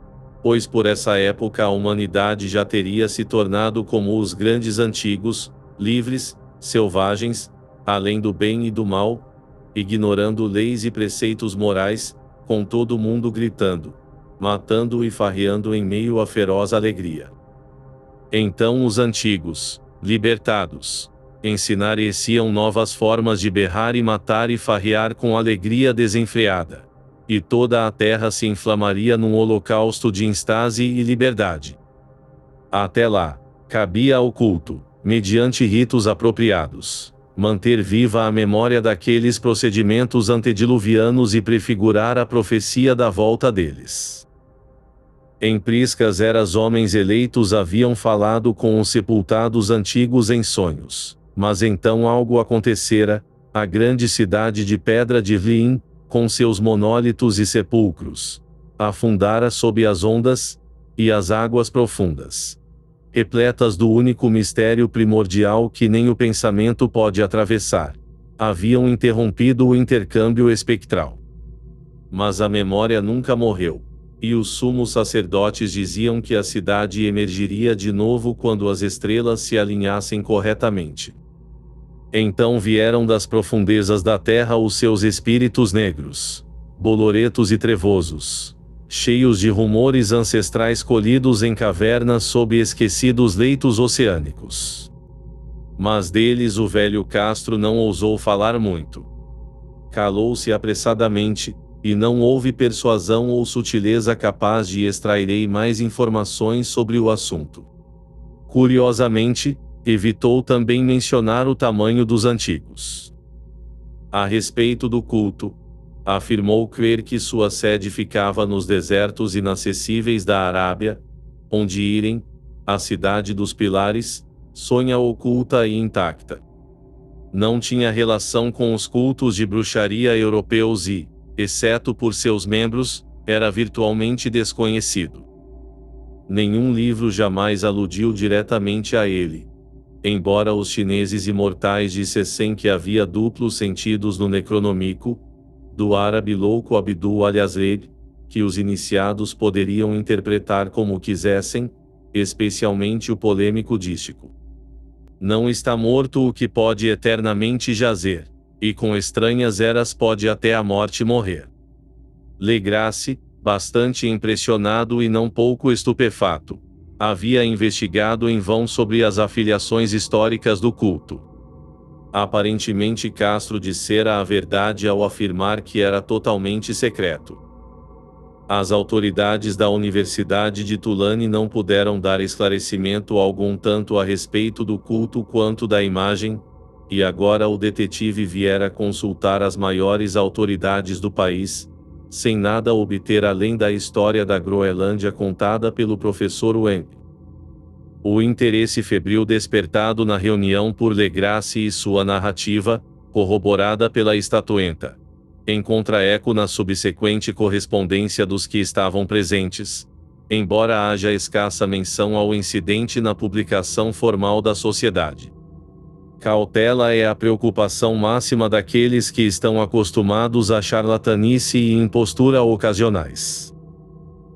pois por essa época a humanidade já teria se tornado como os grandes antigos, livres, selvagens, além do bem e do mal, ignorando leis e preceitos morais, com todo mundo gritando, matando e farreando em meio à feroz alegria. Então os antigos, libertados, ensinariam novas formas de berrar e matar e farrear com alegria desenfreada. E toda a terra se inflamaria num holocausto de êxtase e liberdade. Até lá, cabia ao culto, mediante ritos apropriados, manter viva a memória daqueles procedimentos antediluvianos e prefigurar a profecia da volta deles. Em priscas eras homens eleitos haviam falado com os sepultados antigos em sonhos, mas então algo acontecera, a grande cidade de pedra de Vlim, com seus monólitos e sepulcros, afundara sob as ondas, e as águas profundas, repletas do único mistério primordial que nem o pensamento pode atravessar, haviam interrompido o intercâmbio espectral. Mas a memória nunca morreu, e os sumos sacerdotes diziam que a cidade emergiria de novo quando as estrelas se alinhassem corretamente. Então vieram das profundezas da terra os seus espíritos negros, boloretos e trevosos, cheios de rumores ancestrais colhidos em cavernas sob esquecidos leitos oceânicos. Mas deles o velho Castro não ousou falar muito. Calou-se apressadamente, e não houve persuasão ou sutileza capaz de extrair mais informações sobre o assunto. Curiosamente, evitou também mencionar o tamanho dos antigos. A respeito do culto, afirmou crer que sua sede ficava nos desertos inacessíveis da Arábia, onde Irem, a cidade dos pilares, sonha oculta e intacta. Não tinha relação com os cultos de bruxaria europeus e, exceto por seus membros, era virtualmente desconhecido. Nenhum livro jamais aludiu diretamente a ele. Embora os chineses imortais dissessem que havia duplos sentidos no Necronômico, do árabe louco Abdul al-Yazreb, que os iniciados poderiam interpretar como quisessem, especialmente o polêmico dístico. Não está morto o que pode eternamente jazer, e com estranhas eras pode até a morte morrer. Legrasse, bastante impressionado e não pouco estupefato, havia investigado em vão sobre as afiliações históricas do culto. Aparentemente Castro dissera a verdade ao afirmar que era totalmente secreto. As autoridades da Universidade de Tulane não puderam dar esclarecimento algum tanto a respeito do culto quanto da imagem, e agora o detetive viera consultar as maiores autoridades do país, sem nada obter além da história da Groenlândia contada pelo professor Wemp. O interesse febril despertado na reunião por Legrasse e sua narrativa, corroborada pela estatueta, encontra eco na subsequente correspondência dos que estavam presentes, embora haja escassa menção ao incidente na publicação formal da sociedade. Cautela é a preocupação máxima daqueles que estão acostumados a charlatanice e impostura ocasionais.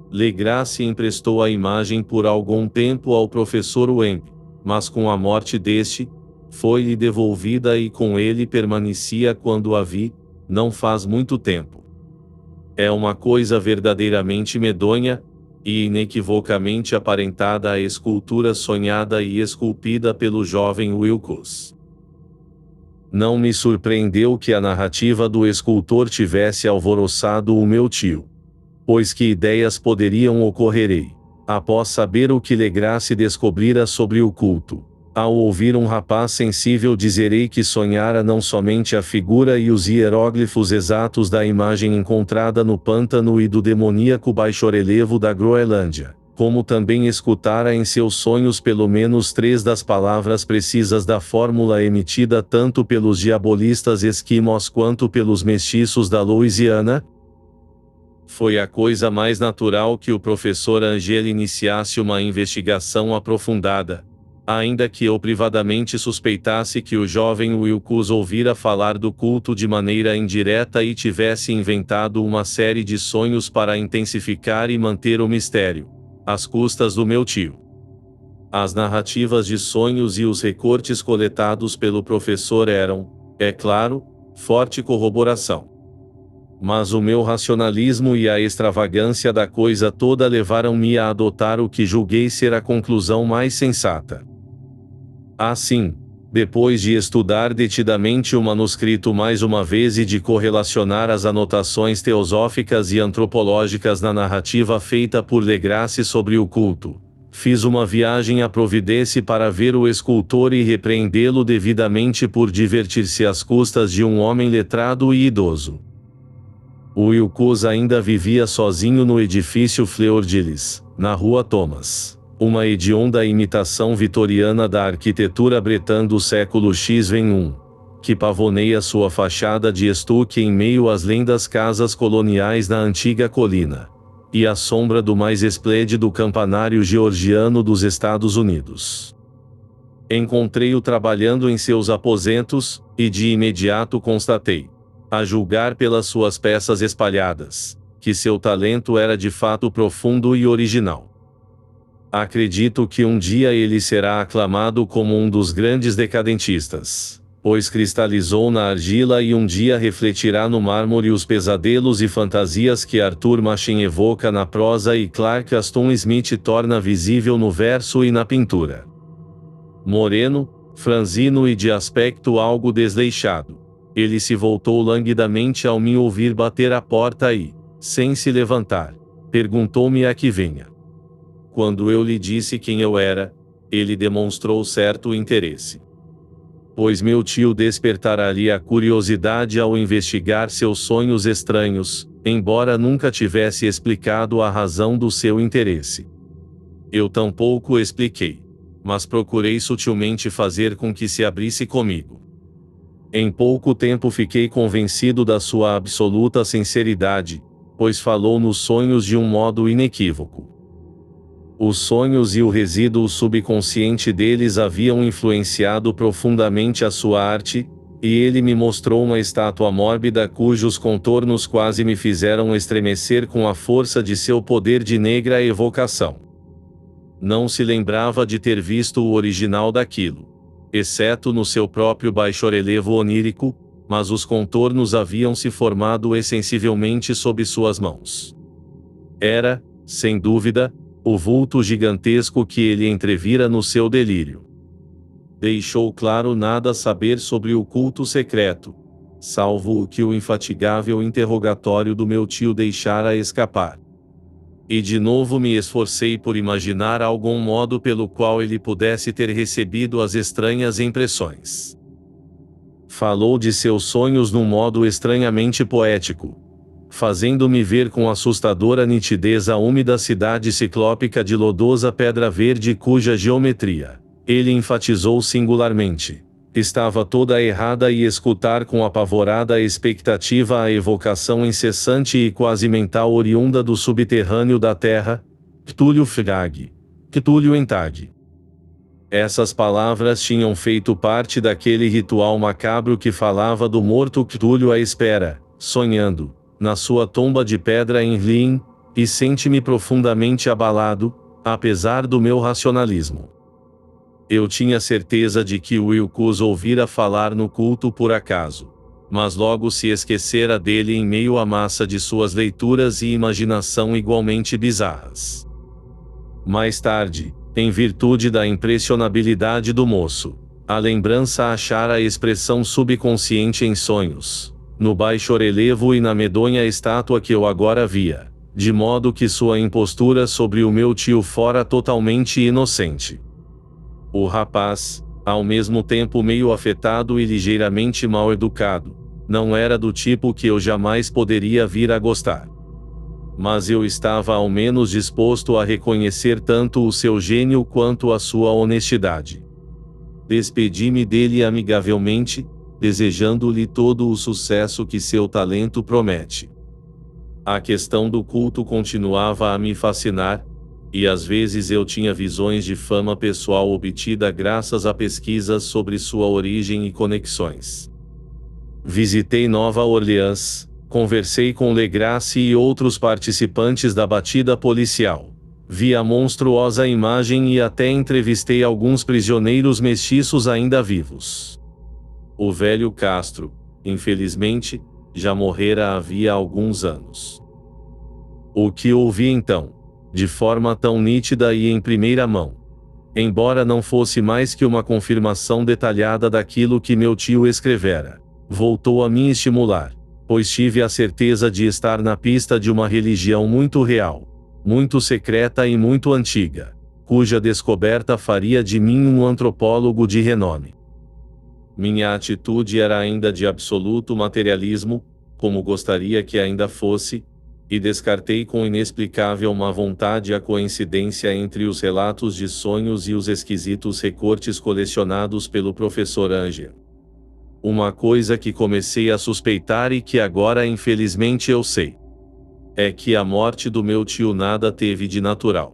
Legrasse emprestou a imagem por algum tempo ao professor Wemp, mas com a morte deste, foi-lhe devolvida e com ele permanecia quando a vi, não faz muito tempo. É uma coisa verdadeiramente medonha, e inequivocamente aparentada a escultura sonhada e esculpida pelo jovem Wilkes. Não me surpreendeu que a narrativa do escultor tivesse alvoroçado o meu tio. Pois que ideias poderiam ocorrerei, após saber o que Legrasse descobrira sobre o culto. Ao ouvir um rapaz sensível dizerei que sonhara não somente a figura e os hieróglifos exatos da imagem encontrada no pântano e do demoníaco baixo-relevo da Groenlândia, como também escutara em seus sonhos pelo menos 3 das palavras precisas da fórmula emitida tanto pelos diabolistas esquimós quanto pelos mestiços da Louisiana. Foi a coisa mais natural que o professor Angel iniciasse uma investigação aprofundada, ainda que eu privadamente suspeitasse que o jovem Wilkes ouvira falar do culto de maneira indireta e tivesse inventado uma série de sonhos para intensificar e manter o mistério, às custas do meu tio. As narrativas de sonhos e os recortes coletados pelo professor eram, é claro, forte corroboração. Mas o meu racionalismo e a extravagância da coisa toda levaram-me a adotar o que julguei ser a conclusão mais sensata. Assim, depois de estudar detidamente o manuscrito mais uma vez e de correlacionar as anotações teosóficas e antropológicas na narrativa feita por Legrasse sobre o culto, fiz uma viagem à Providência para ver o escultor e repreendê-lo devidamente por divertir-se às custas de um homem letrado e idoso. O Wilkes ainda vivia sozinho no edifício Fleur-de-Lis, na rua Thomas, uma hedionda imitação vitoriana da arquitetura bretã do século XXI, que pavoneia sua fachada de estuque em meio às lindas casas coloniais da antiga colina, e à sombra do mais esplêndido campanário georgiano dos Estados Unidos. Encontrei-o trabalhando em seus aposentos, e de imediato constatei, a julgar pelas suas peças espalhadas, que seu talento era de fato profundo e original. Acredito que um dia ele será aclamado como um dos grandes decadentistas, pois cristalizou na argila e um dia refletirá no mármore os pesadelos e fantasias que Arthur Machen evoca na prosa e Clark Aston Smith torna visível no verso e na pintura. Moreno, franzino e de aspecto algo desleixado, ele se voltou languidamente ao me ouvir bater à porta e, sem se levantar, perguntou-me a que vinha. Quando eu lhe disse quem eu era, ele demonstrou certo interesse. Pois meu tio despertara-lhe a curiosidade ao investigar seus sonhos estranhos, embora nunca tivesse explicado a razão do seu interesse. Eu tampouco expliquei, mas procurei sutilmente fazer com que se abrisse comigo. Em pouco tempo fiquei convencido da sua absoluta sinceridade, pois falou nos sonhos de um modo inequívoco. Os sonhos e o resíduo subconsciente deles haviam influenciado profundamente a sua arte, e ele me mostrou uma estátua mórbida cujos contornos quase me fizeram estremecer com a força de seu poder de negra evocação. Não se lembrava de ter visto o original daquilo, exceto no seu próprio baixo-relevo onírico, mas os contornos haviam se formado extensivelmente sob suas mãos. Era, sem dúvida, o vulto gigantesco que ele entrevira no seu delírio. Deixou claro nada saber sobre o culto secreto, salvo o que o infatigável interrogatório do meu tio deixara escapar. E de novo me esforcei por imaginar algum modo pelo qual ele pudesse ter recebido as estranhas impressões. Falou de seus sonhos num modo estranhamente poético, fazendo-me ver com assustadora nitidez a úmida cidade ciclópica de lodosa pedra verde cuja geometria, ele enfatizou singularmente, estava toda errada e escutar com apavorada expectativa a evocação incessante e quase mental oriunda do subterrâneo da terra, Cthulhu Frag, Cthulhu Entag. Essas palavras tinham feito parte daquele ritual macabro que falava do morto Cthulhu à espera, sonhando, na sua tomba de pedra em Hlin, e sente-me profundamente abalado, apesar do meu racionalismo. Eu tinha certeza de que Wilkes ouvira falar no culto por acaso, mas logo se esquecera dele em meio à massa de suas leituras e imaginação igualmente bizarras. Mais tarde, em virtude da impressionabilidade do moço, a lembrança achara expressão subconsciente em sonhos, no baixo relevo e na medonha estátua que eu agora via, de modo que sua impostura sobre o meu tio fora totalmente inocente. O rapaz, ao mesmo tempo meio afetado e ligeiramente mal educado, não era do tipo que eu jamais poderia vir a gostar. Mas eu estava ao menos disposto a reconhecer tanto o seu gênio quanto a sua honestidade. Despedi-me dele amigavelmente, desejando-lhe todo o sucesso que seu talento promete. A questão do culto continuava a me fascinar, e às vezes eu tinha visões de fama pessoal obtida graças a pesquisas sobre sua origem e conexões. Visitei Nova Orleans, conversei com Legrasse e outros participantes da batida policial. Vi a monstruosa imagem e até entrevistei alguns prisioneiros mestiços ainda vivos. O velho Castro, infelizmente, já morrera havia alguns anos. O que ouvi então, de forma tão nítida e em primeira mão, embora não fosse mais que uma confirmação detalhada daquilo que meu tio escrevera, voltou a me estimular, pois tive a certeza de estar na pista de uma religião muito real, muito secreta e muito antiga, cuja descoberta faria de mim um antropólogo de renome. Minha atitude era ainda de absoluto materialismo, como gostaria que ainda fosse, e descartei com inexplicável má vontade a coincidência entre os relatos de sonhos e os esquisitos recortes colecionados pelo professor Angel. Uma coisa que comecei a suspeitar e que agora infelizmente eu sei, é que a morte do meu tio nada teve de natural.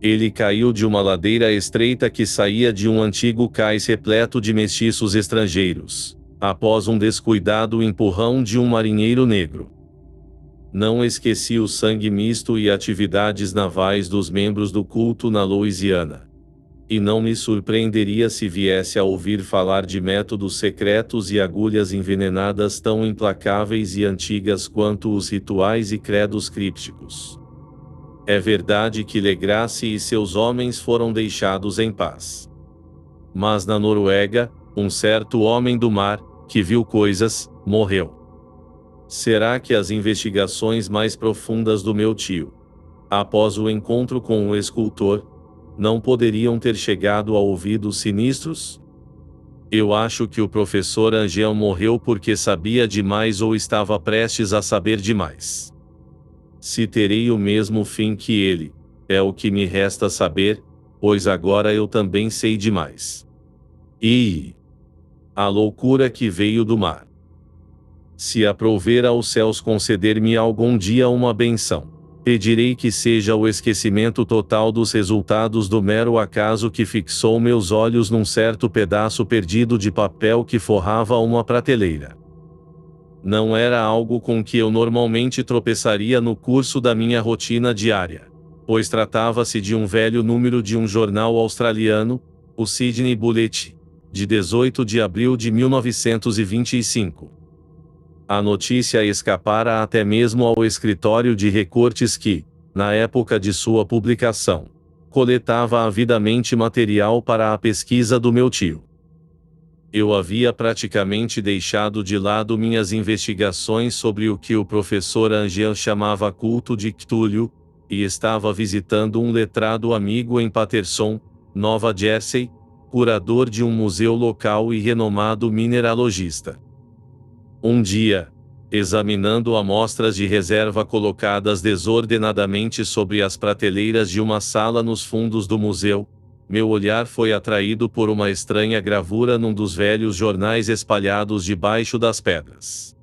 Ele caiu de uma ladeira estreita que saía de um antigo cais repleto de mestiços estrangeiros, após um descuidado empurrão de um marinheiro negro. Não esqueci o sangue misto e atividades navais dos membros do culto na Louisiana. E não me surpreenderia se viesse a ouvir falar de métodos secretos e agulhas envenenadas tão implacáveis e antigas quanto os rituais e credos crípticos. É verdade que Legrasse e seus homens foram deixados em paz. Mas na Noruega, um certo homem do mar, que viu coisas, morreu. Será que as investigações mais profundas do meu tio, após o encontro com o escultor, não poderiam ter chegado a ouvidos sinistros? Eu acho que o professor Angel morreu porque sabia demais ou estava prestes a saber demais. Se terei o mesmo fim que ele, é o que me resta saber, pois agora eu também sei demais. E a loucura que veio do mar. Se aprouver aos céus conceder-me algum dia uma benção, pedirei que seja o esquecimento total dos resultados do mero acaso que fixou meus olhos num certo pedaço perdido de papel que forrava uma prateleira. Não era algo com que eu normalmente tropeçaria no curso da minha rotina diária, pois tratava-se de um velho número de um jornal australiano, o Sydney Bulletin, de 18 de abril de 1925. A notícia escapara até mesmo ao escritório de recortes que, na época de sua publicação, coletava avidamente material para a pesquisa do meu tio. Eu havia praticamente deixado de lado minhas investigações sobre o que o professor Angel chamava culto de Cthulhu, e estava visitando um letrado amigo em Paterson, Nova Jersey, curador de um museu local e renomado mineralogista. Um dia, examinando amostras de reserva colocadas desordenadamente sobre as prateleiras de uma sala nos fundos do museu, meu olhar foi atraído por uma estranha gravura num dos velhos jornais espalhados debaixo das pedras.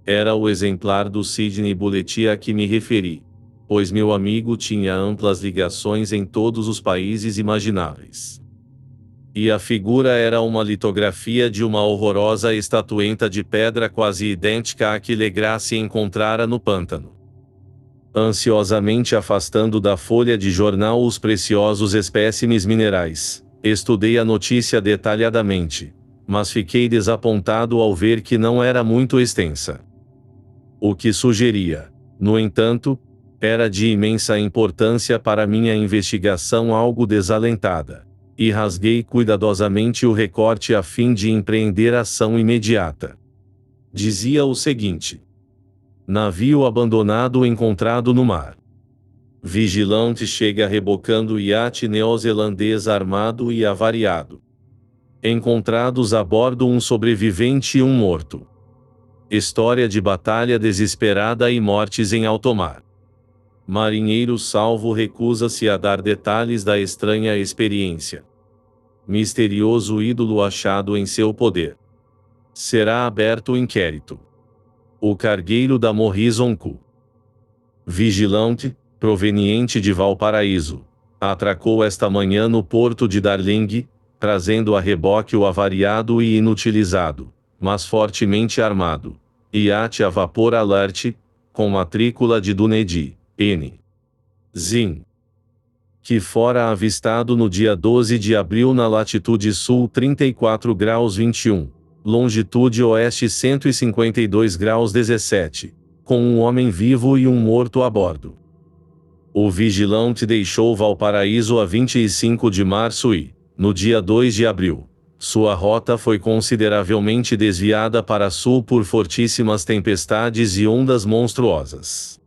Era o exemplar do Sydney Bulletin a que me referi, pois meu amigo tinha amplas ligações em todos os países imagináveis. E a figura era uma litografia de uma horrorosa estatueta de pedra quase idêntica à que Legrasse encontrara no pântano. Ansiosamente afastando da folha de jornal os preciosos espécimes minerais, estudei a notícia detalhadamente, mas fiquei desapontado ao ver que não era muito extensa. O que sugeria, no entanto, era de imensa importância para minha investigação algo desalentada, e rasguei cuidadosamente o recorte a fim de empreender ação imediata. Dizia o seguinte: navio abandonado encontrado no mar. Vigilante chega rebocando iate neozelandês armado e avariado. Encontrados a bordo um sobrevivente e um morto. História de batalha desesperada e mortes em alto mar. Marinheiro salvo recusa-se a dar detalhes da estranha experiência. Misterioso ídolo achado em seu poder. Será aberto o inquérito. O cargueiro da Morrison Co. Vigilante, proveniente de Valparaíso, atracou esta manhã no porto de Darling, trazendo a reboque o avariado e inutilizado, mas fortemente armado, iate a vapor Alert, com matrícula de Dunedin, N. Zin. Que fora avistado no dia 12 de abril na latitude sul 34 graus 21, longitude oeste 152 graus 17, com um homem vivo e um morto a bordo. O vigilante deixou Valparaíso a 25 de março e, no dia 2 de abril, sua rota foi consideravelmente desviada para sul por fortíssimas tempestades e ondas monstruosas.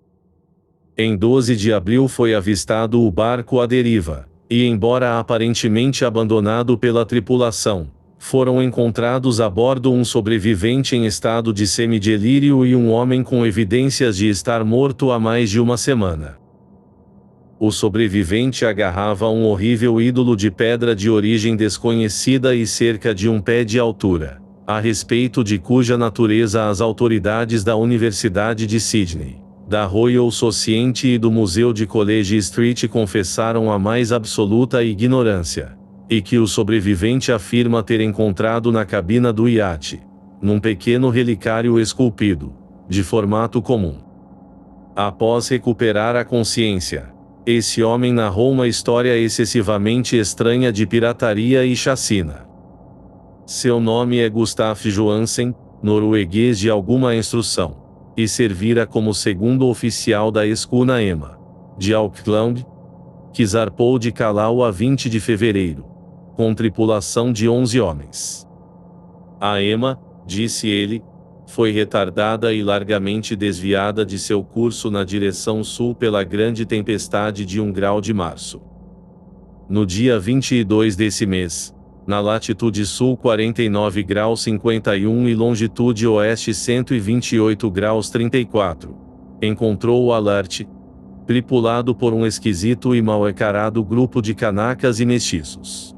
Em 12 de abril foi avistado o barco à deriva, e embora aparentemente abandonado pela tripulação, foram encontrados a bordo um sobrevivente em estado de semidelírio e um homem com evidências de estar morto há mais de uma semana. O sobrevivente agarrava um horrível ídolo de pedra de origem desconhecida e cerca de 1 pé de altura, a respeito de cuja natureza as autoridades da Universidade de Sydney, da Royal Society e do Museu de College Street confessaram a mais absoluta ignorância, e que o sobrevivente afirma ter encontrado na cabina do iate, num pequeno relicário esculpido, de formato comum. Após recuperar a consciência, esse homem narrou uma história excessivamente estranha de pirataria e chacina. Seu nome é Gustaf Johansen, norueguês de alguma instrução, e servira como segundo oficial da escuna Emma, de Auckland, que zarpou de Callao a 20 de fevereiro, com tripulação de 11 homens. A Emma, disse ele, foi retardada e largamente desviada de seu curso na direção sul pela grande tempestade de 1 grau de março. No dia 22 desse mês, na latitude sul 49 graus 51 e longitude oeste 128 graus 34, encontrou o Alert, tripulado por um esquisito e mal-encarado grupo de canacas e mestiços.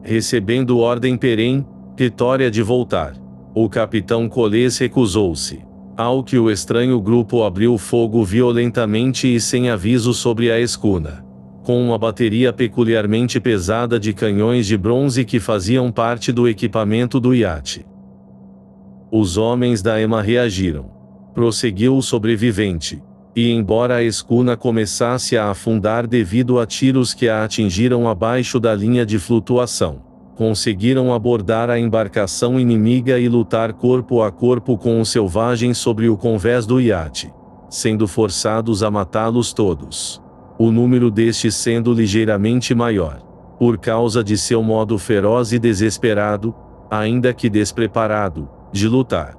Recebendo ordem peremptória de voltar, o capitão Coles recusou-se, ao que o estranho grupo abriu fogo violentamente e sem aviso sobre a escuna, com uma bateria peculiarmente pesada de canhões de bronze que faziam parte do equipamento do iate. Os homens da Emma reagiram. Prosseguiu o sobrevivente, e embora a escuna começasse a afundar devido a tiros que a atingiram abaixo da linha de flutuação, conseguiram abordar a embarcação inimiga e lutar corpo a corpo com os selvagens sobre o convés do iate, sendo forçados a matá-los todos, o número destes sendo ligeiramente maior, por causa de seu modo feroz e desesperado, ainda que despreparado, de lutar.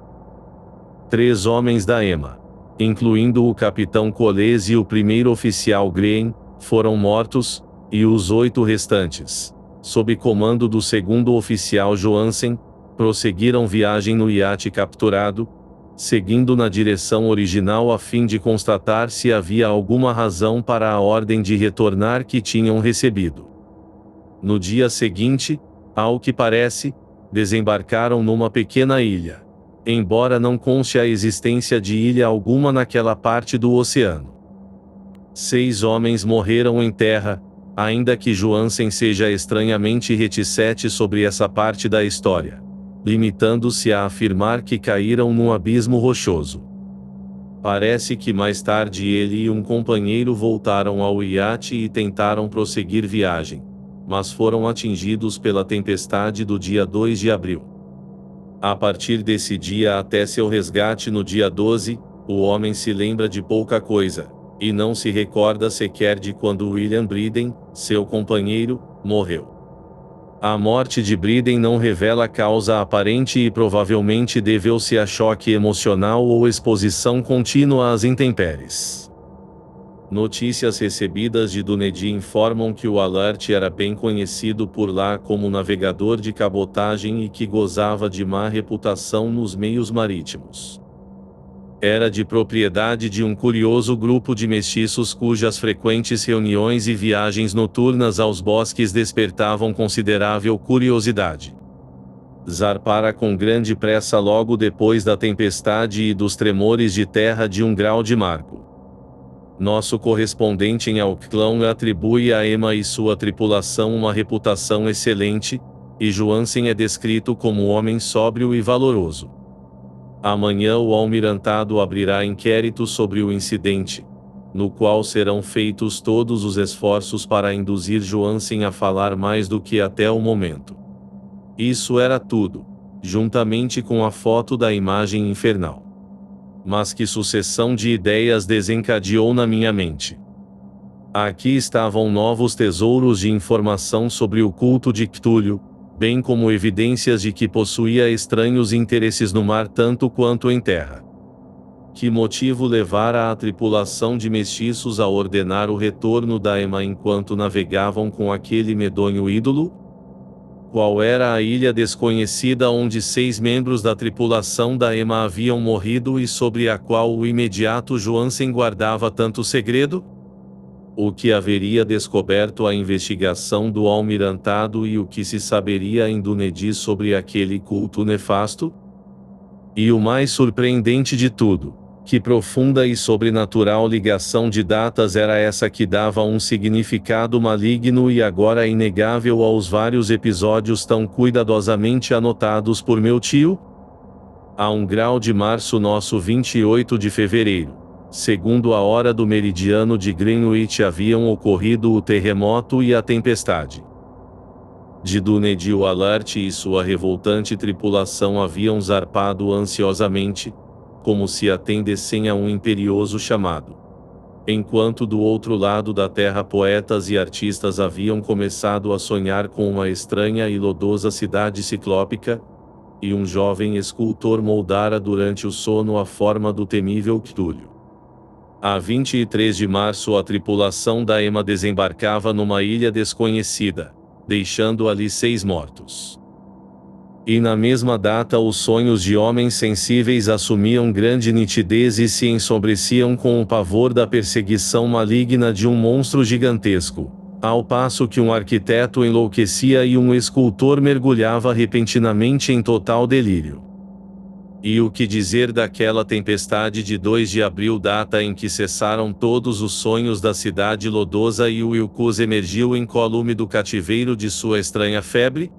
3 homens da Emma, incluindo o capitão Coles e o primeiro oficial Green, foram mortos, e os 8 restantes, sob comando do segundo oficial Johansen, prosseguiram viagem no iate capturado, seguindo na direção original a fim de constatar se havia alguma razão para a ordem de retornar que tinham recebido. No dia seguinte, ao que parece, desembarcaram numa pequena ilha, embora não conste a existência de ilha alguma naquela parte do oceano. 6 homens morreram em terra, ainda que Johansen seja estranhamente reticente sobre essa parte da história, limitando-se a afirmar que caíram num abismo rochoso. Parece que mais tarde ele e um companheiro voltaram ao iate e tentaram prosseguir viagem, mas foram atingidos pela tempestade do dia 2 de abril. A partir desse dia até seu resgate no dia 12, o homem se lembra de pouca coisa, e não se recorda sequer de quando William Briden, seu companheiro, morreu. A morte de Briden não revela causa aparente e provavelmente deveu-se a choque emocional ou exposição contínua às intempéries. Notícias recebidas de Dunedin informam que o Alert era bem conhecido por lá como navegador de cabotagem e que gozava de má reputação nos meios marítimos. Era de propriedade de um curioso grupo de mestiços cujas frequentes reuniões e viagens noturnas aos bosques despertavam considerável curiosidade. Zarpara com grande pressa logo depois da tempestade e dos tremores de terra de 1 grau de marco. Nosso correspondente em Auckland atribui a Emma e sua tripulação uma reputação excelente, e Johansen é descrito como homem sóbrio e valoroso. Amanhã o almirantado abrirá inquérito sobre o incidente, no qual serão feitos todos os esforços para induzir Johansen a falar mais do que até o momento. Isso era tudo, juntamente com a foto da imagem infernal. Mas que sucessão de ideias desencadeou na minha mente. Aqui estavam novos tesouros de informação sobre o culto de Cthulhu, bem como evidências de que possuía estranhos interesses no mar tanto quanto em terra. Que motivo levara a tripulação de mestiços a ordenar o retorno da Emma enquanto navegavam com aquele medonho ídolo? Qual era a ilha desconhecida onde 6 membros da tripulação da Emma haviam morrido e sobre a qual o imediato Johansen guardava tanto segredo? O que haveria descoberto a investigação do almirantado e o que se saberia em Dunedin sobre aquele culto nefasto? E o mais surpreendente de tudo, que profunda e sobrenatural ligação de datas era essa que dava um significado maligno e agora inegável aos vários episódios tão cuidadosamente anotados por meu tio? A 1 grau de março nosso 28 de fevereiro, segundo a hora do meridiano de Greenwich haviam ocorrido o terremoto e a tempestade. De Dunedin o Alert e sua revoltante tripulação haviam zarpado ansiosamente, como se atendessem a um imperioso chamado. Enquanto do outro lado da terra poetas e artistas haviam começado a sonhar com uma estranha e lodosa cidade ciclópica, e um jovem escultor moldara durante o sono a forma do temível Cthulhu. A 23 de março a tripulação da Emma desembarcava numa ilha desconhecida, deixando ali 6 mortos. E na mesma data os sonhos de homens sensíveis assumiam grande nitidez e se ensombreciam com o pavor da perseguição maligna de um monstro gigantesco, ao passo que um arquiteto enlouquecia e um escultor mergulhava repentinamente em total delírio. E o que dizer daquela tempestade de 2 de abril, data em que cessaram todos os sonhos da cidade lodosa e o Wilcus emergiu incólume do cativeiro de sua estranha febre?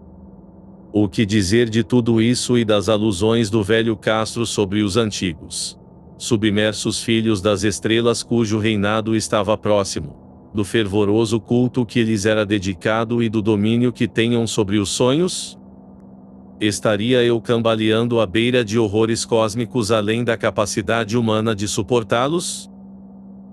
O que dizer de tudo isso e das alusões do velho Castro sobre os antigos, submersos filhos das estrelas cujo reinado estava próximo, do fervoroso culto que lhes era dedicado e do domínio que tenham sobre os sonhos? Estaria eu cambaleando à beira de horrores cósmicos além da capacidade humana de suportá-los?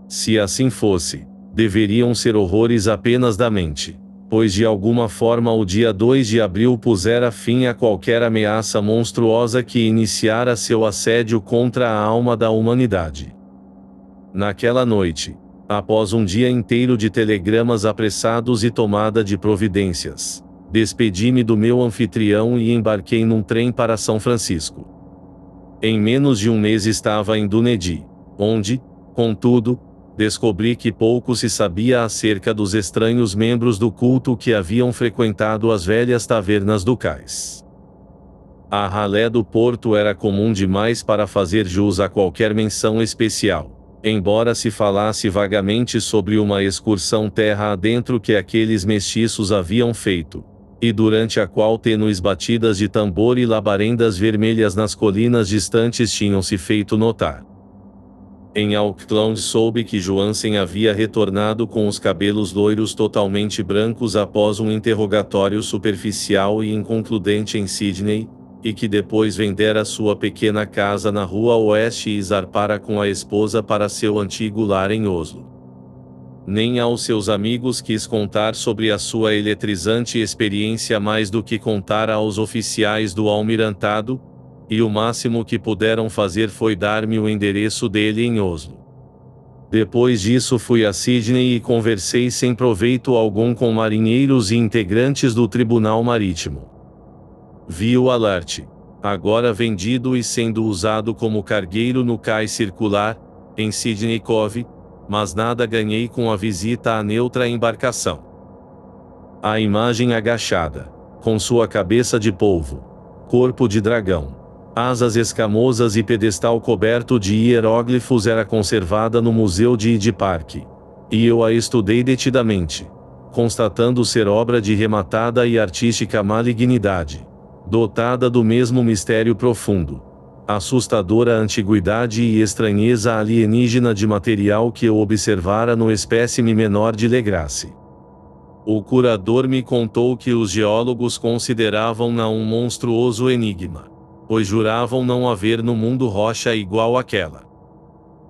Se assim fosse, deveriam ser horrores apenas da mente, pois de alguma forma o dia 2 de abril pusera fim a qualquer ameaça monstruosa que iniciara seu assédio contra a alma da humanidade. Naquela noite, após um dia inteiro de telegramas apressados e tomada de providências, despedi-me do meu anfitrião e embarquei num trem para São Francisco. Em menos de um mês estava em Dunedin, onde, contudo, descobri que pouco se sabia acerca dos estranhos membros do culto que haviam frequentado as velhas tavernas do cais. A ralé do porto era comum demais para fazer jus a qualquer menção especial, embora se falasse vagamente sobre uma excursão terra adentro que aqueles mestiços haviam feito, e durante a qual tenues batidas de tambor e labaredas vermelhas nas colinas distantes tinham se feito notar. Em Auckland soube que Johansen havia retornado com os cabelos loiros totalmente brancos após um interrogatório superficial e inconcludente em Sydney, e que depois vendera sua pequena casa na Rua Oeste e zarpara com a esposa para seu antigo lar em Oslo. Nem aos seus amigos quis contar sobre a sua eletrizante experiência mais do que contar aos oficiais do almirantado, e o máximo que puderam fazer foi dar-me o endereço dele em Oslo. Depois disso fui a Sydney e conversei sem proveito algum com marinheiros e integrantes do Tribunal Marítimo. Vi o Alert, agora vendido e sendo usado como cargueiro no cais circular, em Sydney Cove, mas nada ganhei com a visita à neutra embarcação. A imagem agachada, com sua cabeça de polvo, corpo de dragão, asas escamosas e pedestal coberto de hieróglifos era conservada no Museu de Hyde Park, e eu a estudei detidamente, constatando ser obra de rematada e artística malignidade, dotada do mesmo mistério profundo, assustadora antiguidade e estranheza alienígena de material que eu observara no espécime menor de Legrasse. O curador me contou que os geólogos consideravam-na um monstruoso enigma, pois juravam não haver no mundo rocha igual àquela.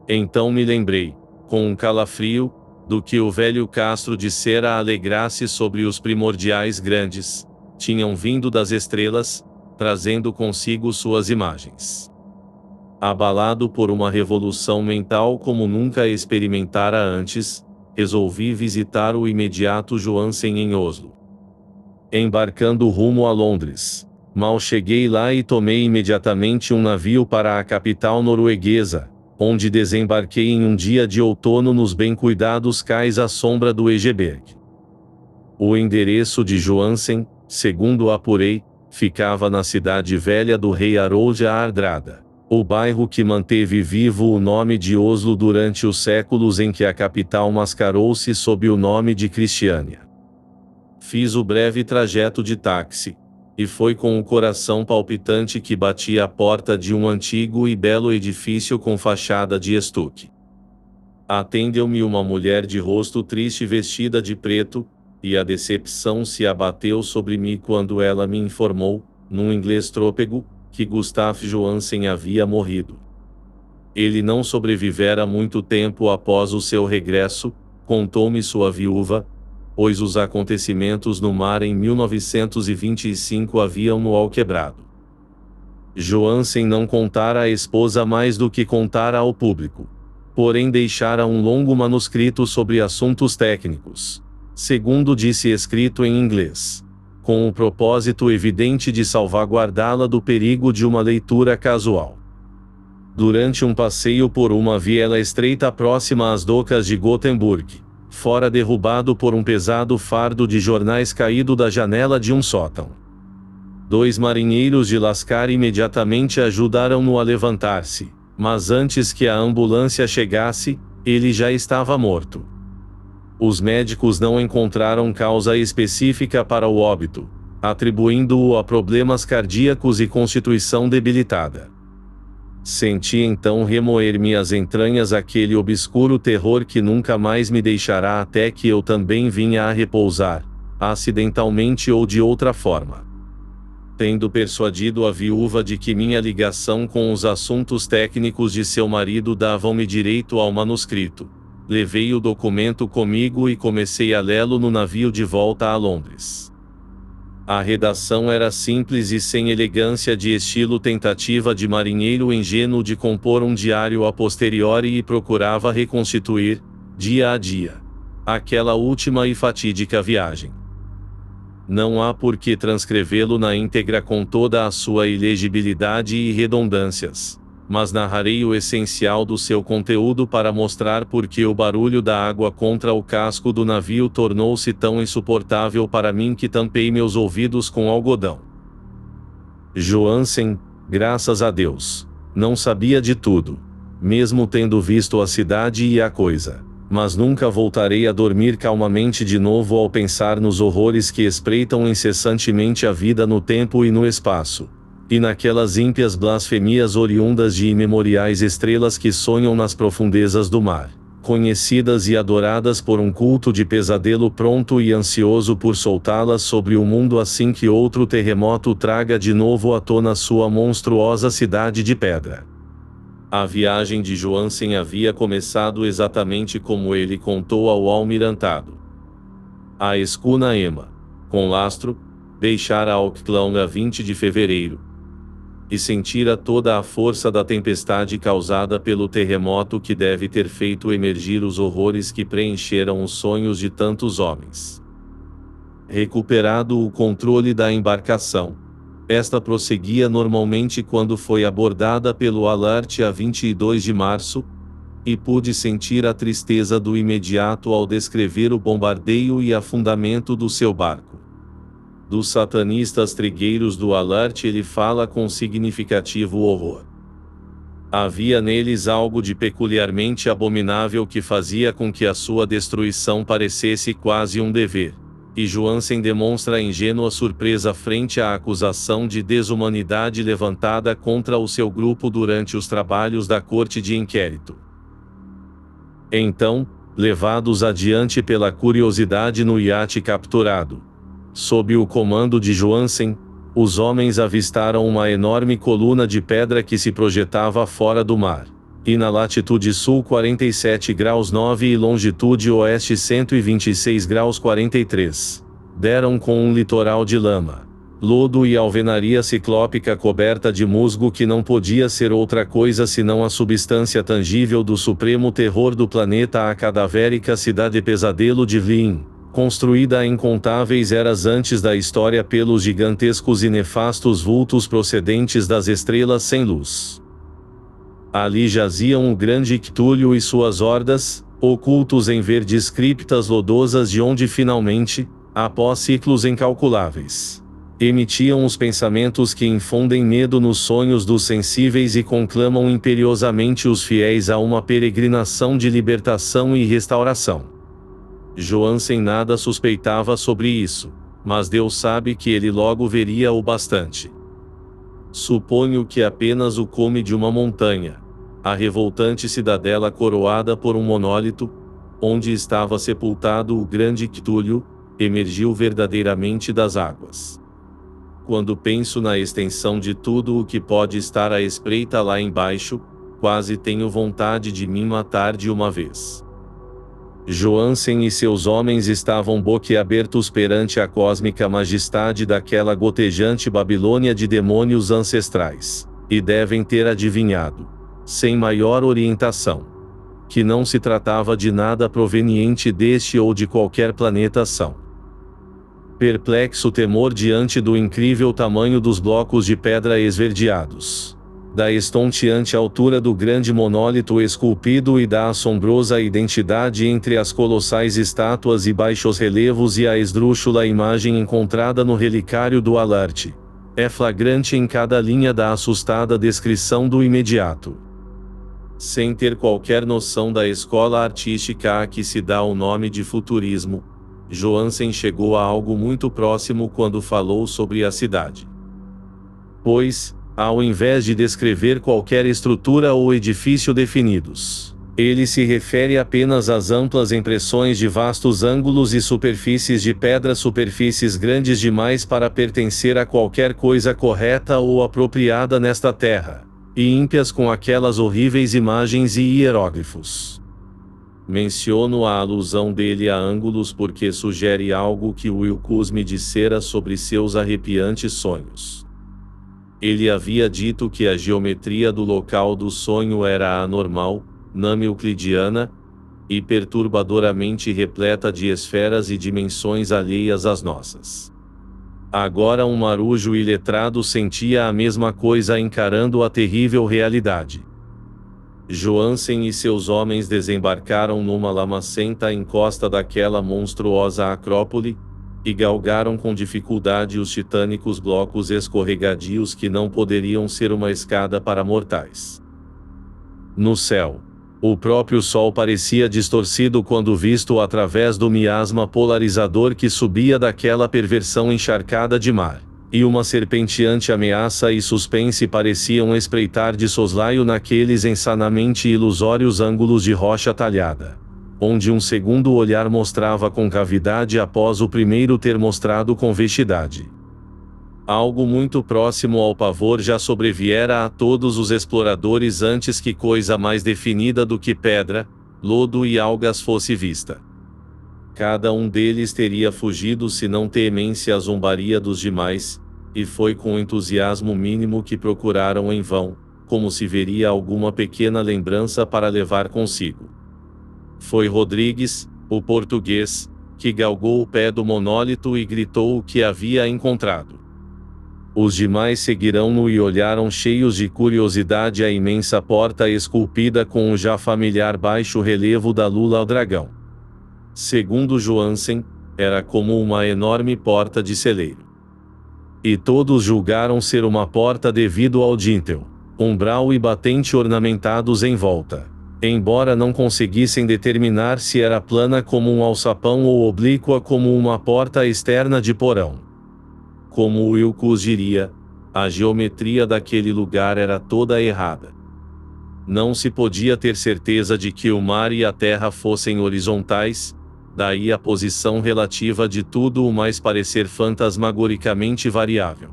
Então me lembrei, com um calafrio, do que o velho Castro dissera a Legrasse sobre os primordiais grandes, tinham vindo das estrelas, trazendo consigo suas imagens. Abalado por uma revolução mental como nunca experimentara antes, resolvi visitar o imediato Johansen em Oslo. Embarcando rumo a Londres, mal cheguei lá e tomei imediatamente um navio para a capital norueguesa, onde desembarquei em um dia de outono nos bem cuidados cais à sombra do Egeberg. O endereço de Johansen, segundo apurei, ficava na cidade velha do rei Harold a Hardrada, o bairro que manteve vivo o nome de Oslo durante os séculos em que a capital mascarou-se sob o nome de Cristiânia. Fiz o breve trajeto de táxi, e foi com o coração palpitante que bati à porta de um antigo e belo edifício com fachada de estuque. Atendeu-me uma mulher de rosto triste vestida de preto, e a decepção se abateu sobre mim quando ela me informou, num inglês trôpego, que Gustaf Johansen havia morrido. Ele não sobrevivera muito tempo após o seu regresso, contou-me sua viúva, pois os acontecimentos no mar em 1925 haviam-no alquebrado. Johansen não contara à esposa mais do que contara ao público, porém deixara um longo manuscrito sobre assuntos técnicos, segundo disse escrito em inglês, com o propósito evidente de salvaguardá-la do perigo de uma leitura casual. Durante um passeio por uma viela estreita próxima às docas de Gothenburg, fora derrubado por um pesado fardo de jornais caído da janela de um sótão. 2 marinheiros de Lascar imediatamente ajudaram-no a levantar-se, mas antes que a ambulância chegasse, ele já estava morto. Os médicos não encontraram causa específica para o óbito, atribuindo-o a problemas cardíacos e constituição debilitada. Senti então remoer-me as entranhas aquele obscuro terror que nunca mais me deixará até que eu também vinha a repousar, acidentalmente ou de outra forma. Tendo persuadido a viúva de que minha ligação com os assuntos técnicos de seu marido davam-me direito ao manuscrito, levei o documento comigo e comecei a lê-lo no navio de volta a Londres. A redação era simples e sem elegância de estilo tentativa de marinheiro ingênuo de compor um diário a posteriori e procurava reconstituir, dia a dia, aquela última e fatídica viagem. Não há por que transcrevê-lo na íntegra com toda a sua ilegibilidade e redundâncias, mas narrarei o essencial do seu conteúdo para mostrar por que o barulho da água contra o casco do navio tornou-se tão insuportável para mim que tampei meus ouvidos com algodão. Johansen, graças a Deus, não sabia de tudo, mesmo tendo visto a cidade e a coisa, mas nunca voltarei a dormir calmamente de novo ao pensar nos horrores que espreitam incessantemente a vida no tempo e no espaço, E naquelas ímpias blasfemias oriundas de imemoriais estrelas que sonham nas profundezas do mar, conhecidas e adoradas por um culto de pesadelo pronto e ansioso por soltá-las sobre o mundo assim que outro terremoto traga de novo à tona sua monstruosa cidade de pedra. A viagem de Johansen havia começado exatamente como ele contou ao almirantado. A escuna Emma, com lastro, deixara Auckland a 20 de fevereiro. E sentira toda a força da tempestade causada pelo terremoto que deve ter feito emergir os horrores que preencheram os sonhos de tantos homens. Recuperado o controle da embarcação, esta prosseguia normalmente quando foi abordada pelo Alert a 22 de março, e pude sentir a tristeza do imediato ao descrever o bombardeio e afundamento do seu barco. Dos satanistas trigueiros do Alert ele fala com significativo horror. Havia neles algo de peculiarmente abominável que fazia com que a sua destruição parecesse quase um dever, e Johansen demonstra ingênua surpresa frente à acusação de desumanidade levantada contra o seu grupo durante os trabalhos da corte de inquérito. Então, levados adiante pela curiosidade no iate capturado, sob o comando de Johansen, os homens avistaram uma enorme coluna de pedra que se projetava fora do mar, e na latitude sul 47 graus 9 e longitude oeste 126 graus 43, deram com um litoral de lama, lodo e alvenaria ciclópica coberta de musgo que não podia ser outra coisa senão a substância tangível do supremo terror do planeta, a cadavérica cidade pesadelo de Vlin, construída há incontáveis eras antes da história pelos gigantescos e nefastos vultos procedentes das estrelas sem luz. Ali jaziam o grande Cthulhu e suas hordas, ocultos em verdes criptas lodosas de onde finalmente, após ciclos incalculáveis, emitiam os pensamentos que infundem medo nos sonhos dos sensíveis e conclamam imperiosamente os fiéis a uma peregrinação de libertação e restauração. Johansen nada suspeitava sobre isso, mas Deus sabe que ele logo veria o bastante. Suponho que apenas o cume de uma montanha, a revoltante cidadela coroada por um monólito, onde estava sepultado o grande Cthulhu, emergiu verdadeiramente das águas. Quando penso na extensão de tudo o que pode estar à espreita lá embaixo, quase tenho vontade de me matar de uma vez. Johansen e seus homens estavam boquiabertos perante a cósmica majestade daquela gotejante Babilônia de demônios ancestrais, e devem ter adivinhado, sem maior orientação, que não se tratava de nada proveniente deste ou de qualquer planetação. Perplexo temor diante do incrível tamanho dos blocos de pedra esverdeados, da estonteante altura do grande monólito esculpido e da assombrosa identidade entre as colossais estátuas e baixos relevos e a esdrúxula imagem encontrada no relicário do Alert, é flagrante em cada linha da assustada descrição do imediato. Sem ter qualquer noção da escola artística a que se dá o nome de futurismo, Johansen chegou a algo muito próximo quando falou sobre a cidade. Pois, ao invés de descrever qualquer estrutura ou edifício definidos, ele se refere apenas às amplas impressões de vastos ângulos e superfícies de pedra, superfícies grandes demais para pertencer a qualquer coisa correta ou apropriada nesta terra, e ímpias com aquelas horríveis imagens e hieróglifos. Menciono a alusão dele a ângulos porque sugere algo que Will me dissera sobre seus arrepiantes sonhos. Ele havia dito que a geometria do local do sonho era anormal, não euclidiana, e perturbadoramente repleta de esferas e dimensões alheias às nossas. Agora um marujo iletrado sentia a mesma coisa encarando a terrível realidade. Johansen e seus homens desembarcaram numa lamacenta encosta daquela monstruosa acrópole, e galgaram com dificuldade os titânicos blocos escorregadios que não poderiam ser uma escada para mortais. No céu, o próprio sol parecia distorcido quando visto através do miasma polarizador que subia daquela perversão encharcada de mar, E uma serpenteante ameaça e suspense pareciam espreitar de soslaio naqueles insanamente ilusórios ângulos de rocha talhada, onde um segundo olhar mostrava concavidade após o primeiro ter mostrado convexidade. Algo muito próximo ao pavor já sobreviera a todos os exploradores antes que coisa mais definida do que pedra, lodo e algas fosse vista. Cada um deles teria fugido se não temesse a zombaria dos demais, e foi com entusiasmo mínimo que procuraram em vão, como se veria alguma pequena lembrança para levar consigo. Foi Rodrigues, o português, que galgou o pé do monólito e gritou o que havia encontrado. Os demais seguiram-no e olharam cheios de curiosidade a imensa porta esculpida com o já familiar baixo relevo da lula ao dragão. Segundo Johansen, era como uma enorme porta de celeiro. E todos julgaram ser uma porta devido ao dintel, umbral e batente ornamentados em volta, embora não conseguissem determinar se era plana como um alçapão ou oblíqua como uma porta externa de porão. Como Wilkes diria, a geometria daquele lugar era toda errada. Não se podia ter certeza de que o mar e a terra fossem horizontais, daí a posição relativa de tudo o mais parecer fantasmagoricamente variável.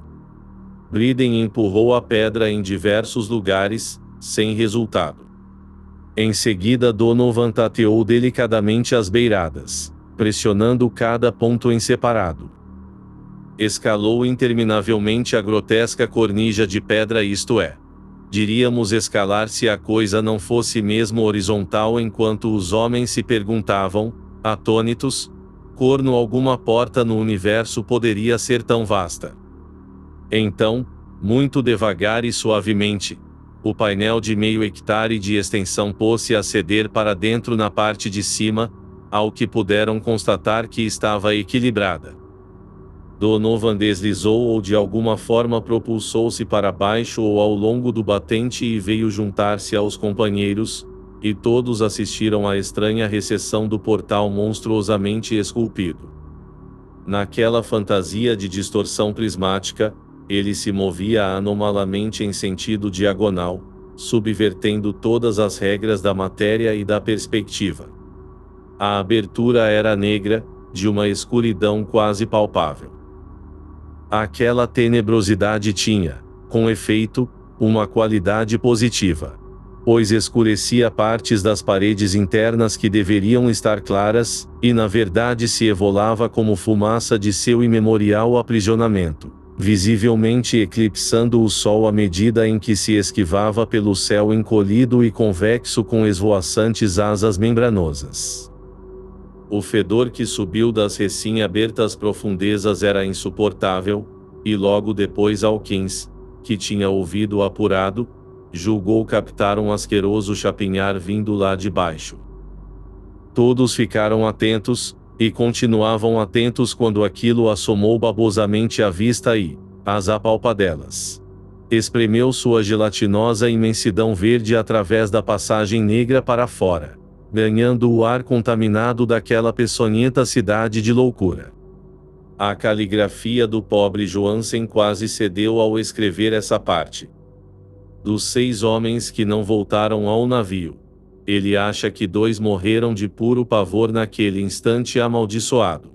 Briden empurrou a pedra em diversos lugares, sem resultado. Em seguida Donovan tateou delicadamente as beiradas, pressionando cada ponto em separado. Escalou interminavelmente a grotesca cornija de pedra, isto é, diríamos escalar se a coisa não fosse mesmo horizontal, enquanto os homens se perguntavam, atônitos, como alguma porta no universo poderia ser tão vasta. Então, muito devagar e suavemente, o painel de meio hectare de extensão pôs-se a ceder para dentro na parte de cima, ao que puderam constatar que estava equilibrada. Donovan deslizou ou de alguma forma propulsou-se para baixo ou ao longo do batente e veio juntar-se aos companheiros, e todos assistiram à estranha recessão do portal monstruosamente esculpido. Naquela fantasia de distorção prismática, ele se movia anomalamente em sentido diagonal, subvertendo todas as regras da matéria e da perspectiva. A abertura era negra, de uma escuridão quase palpável. Aquela tenebrosidade tinha, com efeito, uma qualidade positiva, pois escurecia partes das paredes internas que deveriam estar claras, e na verdade se evolava como fumaça de seu imemorial aprisionamento, visivelmente eclipsando o sol à medida em que se esquivava pelo céu encolhido e convexo com esvoaçantes asas membranosas. O fedor que subiu das recém-abertas profundezas era insuportável, e logo depois Hawkins, que tinha ouvido apurado, julgou captar um asqueroso chapinhar vindo lá de baixo. Todos ficaram atentos, e continuavam atentos quando aquilo assomou babosamente à vista e, às apalpadelas, espremeu sua gelatinosa imensidão verde através da passagem negra para fora, ganhando o ar contaminado daquela peçonhenta cidade de loucura. A caligrafia do pobre Johansen quase cedeu ao escrever essa parte. Dos 6 homens que não voltaram ao navio, ele acha que 2 morreram de puro pavor naquele instante amaldiçoado.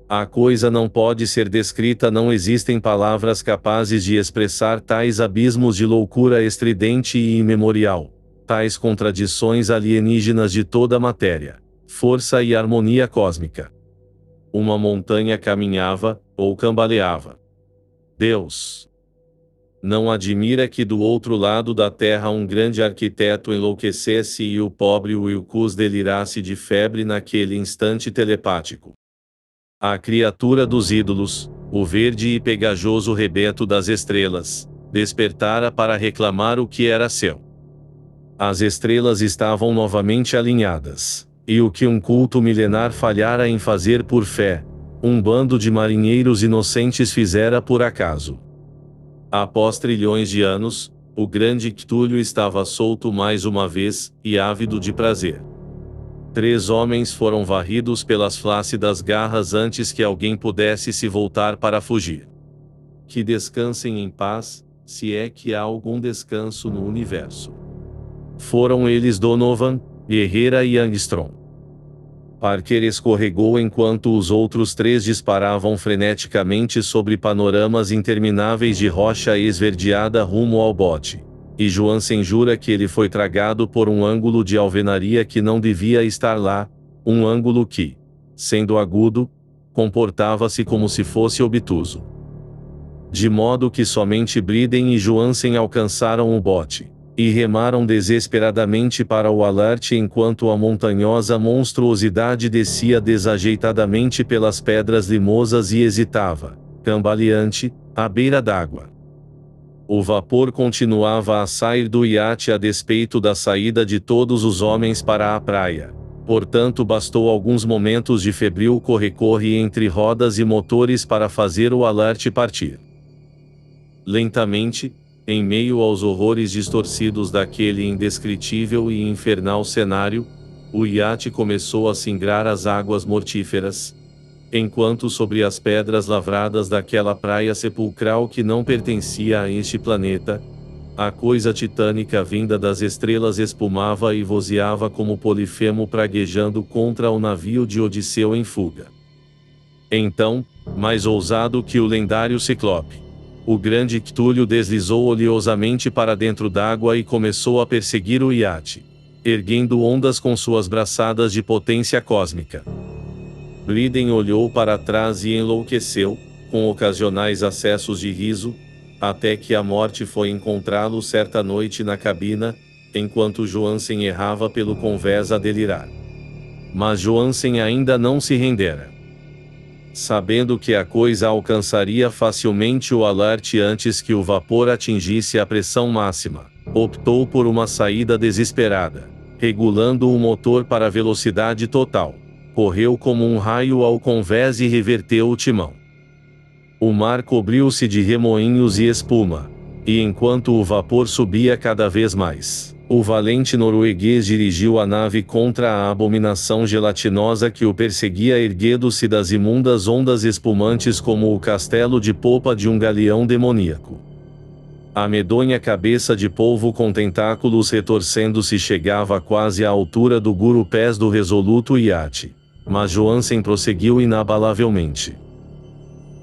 A coisa não pode ser descrita, não existem palavras capazes de expressar tais abismos de loucura estridente e imemorial, tais contradições alienígenas de toda a matéria, força e harmonia cósmica. Uma montanha caminhava, ou cambaleava. Deus! Não admira que do outro lado da terra um grande arquiteto enlouquecesse e o pobre Wilkes delirasse de febre naquele instante telepático. A criatura dos ídolos, o verde e pegajoso rebeto das estrelas, despertara para reclamar o que era seu. As estrelas estavam novamente alinhadas, e o que um culto milenar falhara em fazer por fé, um bando de marinheiros inocentes fizera por acaso. Após trilhões de anos, o grande Cthulhu estava solto mais uma vez, e ávido de prazer. 3 homens foram varridos pelas flácidas garras antes que alguém pudesse se voltar para fugir. Que descansem em paz, se é que há algum descanso no universo. Foram eles Donovan, Guerreira e Angstrom. Parker escorregou enquanto os outros três disparavam freneticamente sobre panoramas intermináveis de rocha esverdeada rumo ao bote. E Johansen jura que ele foi tragado por um ângulo de alvenaria que não devia estar lá, um ângulo que, sendo agudo, comportava-se como se fosse obtuso. De modo que somente Briden e Johansen alcançaram o bote, e remaram desesperadamente para o alerte enquanto a montanhosa monstruosidade descia desajeitadamente pelas pedras limosas e hesitava, cambaleante, à beira d'água. O vapor continuava a sair do iate a despeito da saída de todos os homens para a praia. Portanto, bastou alguns momentos de febril corre-corre entre rodas e motores para fazer o alerte partir. Lentamente, em meio aos horrores distorcidos daquele indescritível e infernal cenário, o iate começou a singrar as águas mortíferas, enquanto sobre as pedras lavradas daquela praia sepulcral que não pertencia a este planeta, a coisa titânica vinda das estrelas espumava e vozeava como Polifemo praguejando contra o navio de Odisseu em fuga. Então, mais ousado que o lendário Ciclope, o grande Ctúlio deslizou oleosamente para dentro d'água e começou a perseguir o iate, erguendo ondas com suas braçadas de potência cósmica. Briden olhou para trás e enlouqueceu, com ocasionais acessos de riso, até que a morte foi encontrá-lo certa noite na cabina, enquanto Johansen errava pelo convés a delirar. Mas Johansen ainda não se rendera. Sabendo que a coisa alcançaria facilmente o alerte antes que o vapor atingisse a pressão máxima, optou por uma saída desesperada, regulando o motor para a velocidade total. Correu como um raio ao convés e reverteu o timão. O mar cobriu-se de remoinhos e espuma, e enquanto o vapor subia cada vez mais, o valente norueguês dirigiu a nave contra a abominação gelatinosa que o perseguia erguendo-se das imundas ondas espumantes como o castelo de popa de um galeão demoníaco. A medonha cabeça de polvo com tentáculos retorcendo-se chegava quase à altura do gurupés do resoluto iate, mas Johansen prosseguiu inabalavelmente.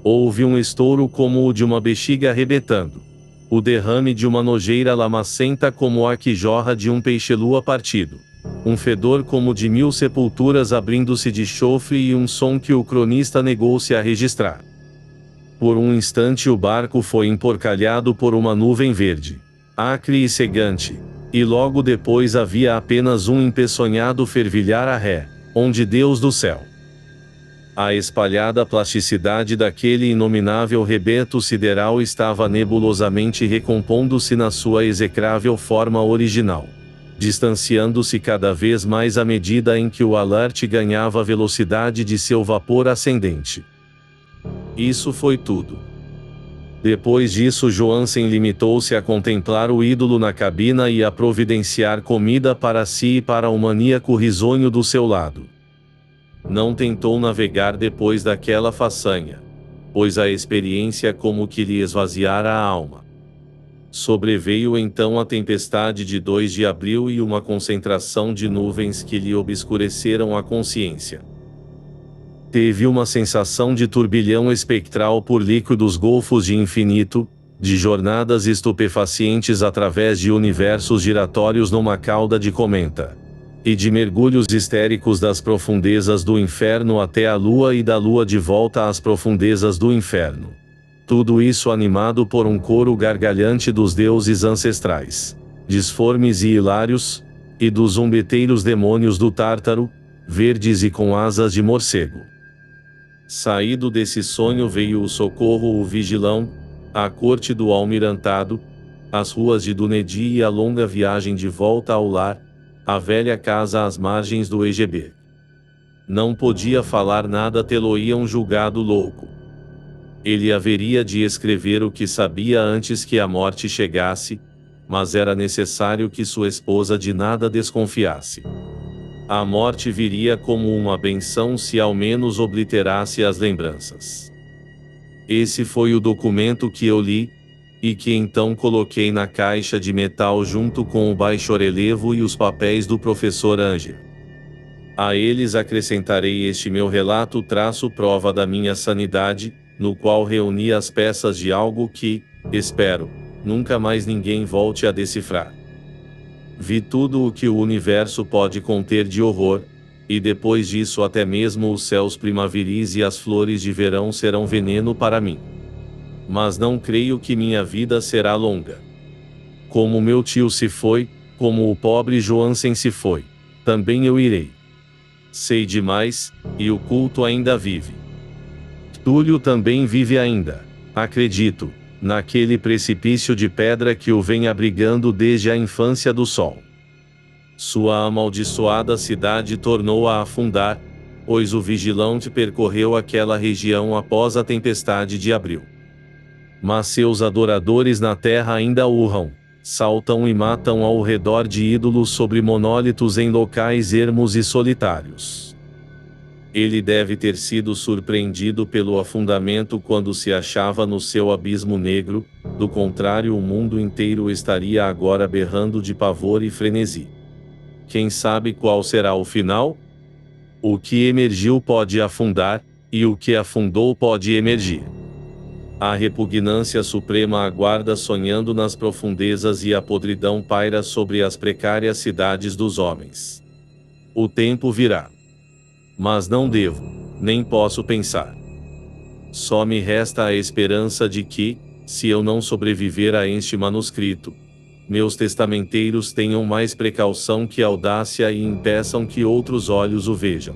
Houve um estouro como o de uma bexiga arrebentando. O derrame de uma nojeira lamacenta como a que jorra de um peixe-lua partido. Um fedor como de 1000 sepulturas abrindo-se de chofre e um som que o cronista negou-se a registrar. Por um instante o barco foi emporcalhado por uma nuvem verde, acre e cegante, e logo depois havia apenas um empeçonhado fervilhar a ré, onde Deus do céu. A espalhada plasticidade daquele inominável rebento sideral estava nebulosamente recompondo-se na sua execrável forma original, distanciando-se cada vez mais à medida em que o alerte ganhava a velocidade de seu vapor ascendente. Isso foi tudo. Depois disso Johansen limitou-se a contemplar o ídolo na cabina e a providenciar comida para si e para o maníaco risonho do seu lado. Não tentou navegar depois daquela façanha, pois a experiência como que lhe esvaziara a alma. Sobreveio então a tempestade de 2 de abril e uma concentração de nuvens que lhe obscureceram a consciência. Teve uma sensação de turbilhão espectral por líquidos golfos de infinito, de jornadas estupefacientes através de universos giratórios numa cauda de cometa, e de mergulhos histéricos das profundezas do inferno até a lua e da lua de volta às profundezas do inferno. Tudo isso animado por um coro gargalhante dos deuses ancestrais, disformes e hilários, e dos zombeteiros demônios do Tártaro, verdes e com asas de morcego. Saído desse sonho veio o socorro o vigilão, a corte do almirantado, as ruas de Dunedin e a longa viagem de volta ao lar, a velha casa às margens do Egebe. Não podia falar nada, tê-lo-iam julgado louco. Ele haveria de escrever o que sabia antes que a morte chegasse, mas era necessário que sua esposa de nada desconfiasse. A morte viria como uma benção se ao menos obliterasse as lembranças. Esse foi o documento que eu li, e que então coloquei na caixa de metal junto com o baixo-relevo e os papéis do professor Anger. A eles acrescentarei este meu relato traço prova da minha sanidade, no qual reuni as peças de algo que, espero, nunca mais ninguém volte a decifrar. Vi tudo o que o universo pode conter de horror, e depois disso até mesmo os céus primaveris e as flores de verão serão veneno para mim. Mas não creio que minha vida será longa. Como meu tio se foi, como o pobre Johansen se foi, também eu irei. Sei demais, e o culto ainda vive. Túlio também vive ainda, acredito, naquele precipício de pedra que o vem abrigando desde a infância do sol. Sua amaldiçoada cidade tornou a afundar, pois o vigilante percorreu aquela região após a tempestade de abril. Mas seus adoradores na terra ainda urram, saltam e matam ao redor de ídolos sobre monólitos em locais ermos e solitários. Ele deve ter sido surpreendido pelo afundamento quando se achava no seu abismo negro, do contrário o mundo inteiro estaria agora berrando de pavor e frenesi. Quem sabe qual será o final? O que emergiu pode afundar, e o que afundou pode emergir. A repugnância suprema aguarda sonhando nas profundezas e a podridão paira sobre as precárias cidades dos homens. O tempo virá. Mas não devo, nem posso pensar. Só me resta a esperança de que, se eu não sobreviver a este manuscrito, meus testamenteiros tenham mais precaução que audácia e impeçam que outros olhos o vejam.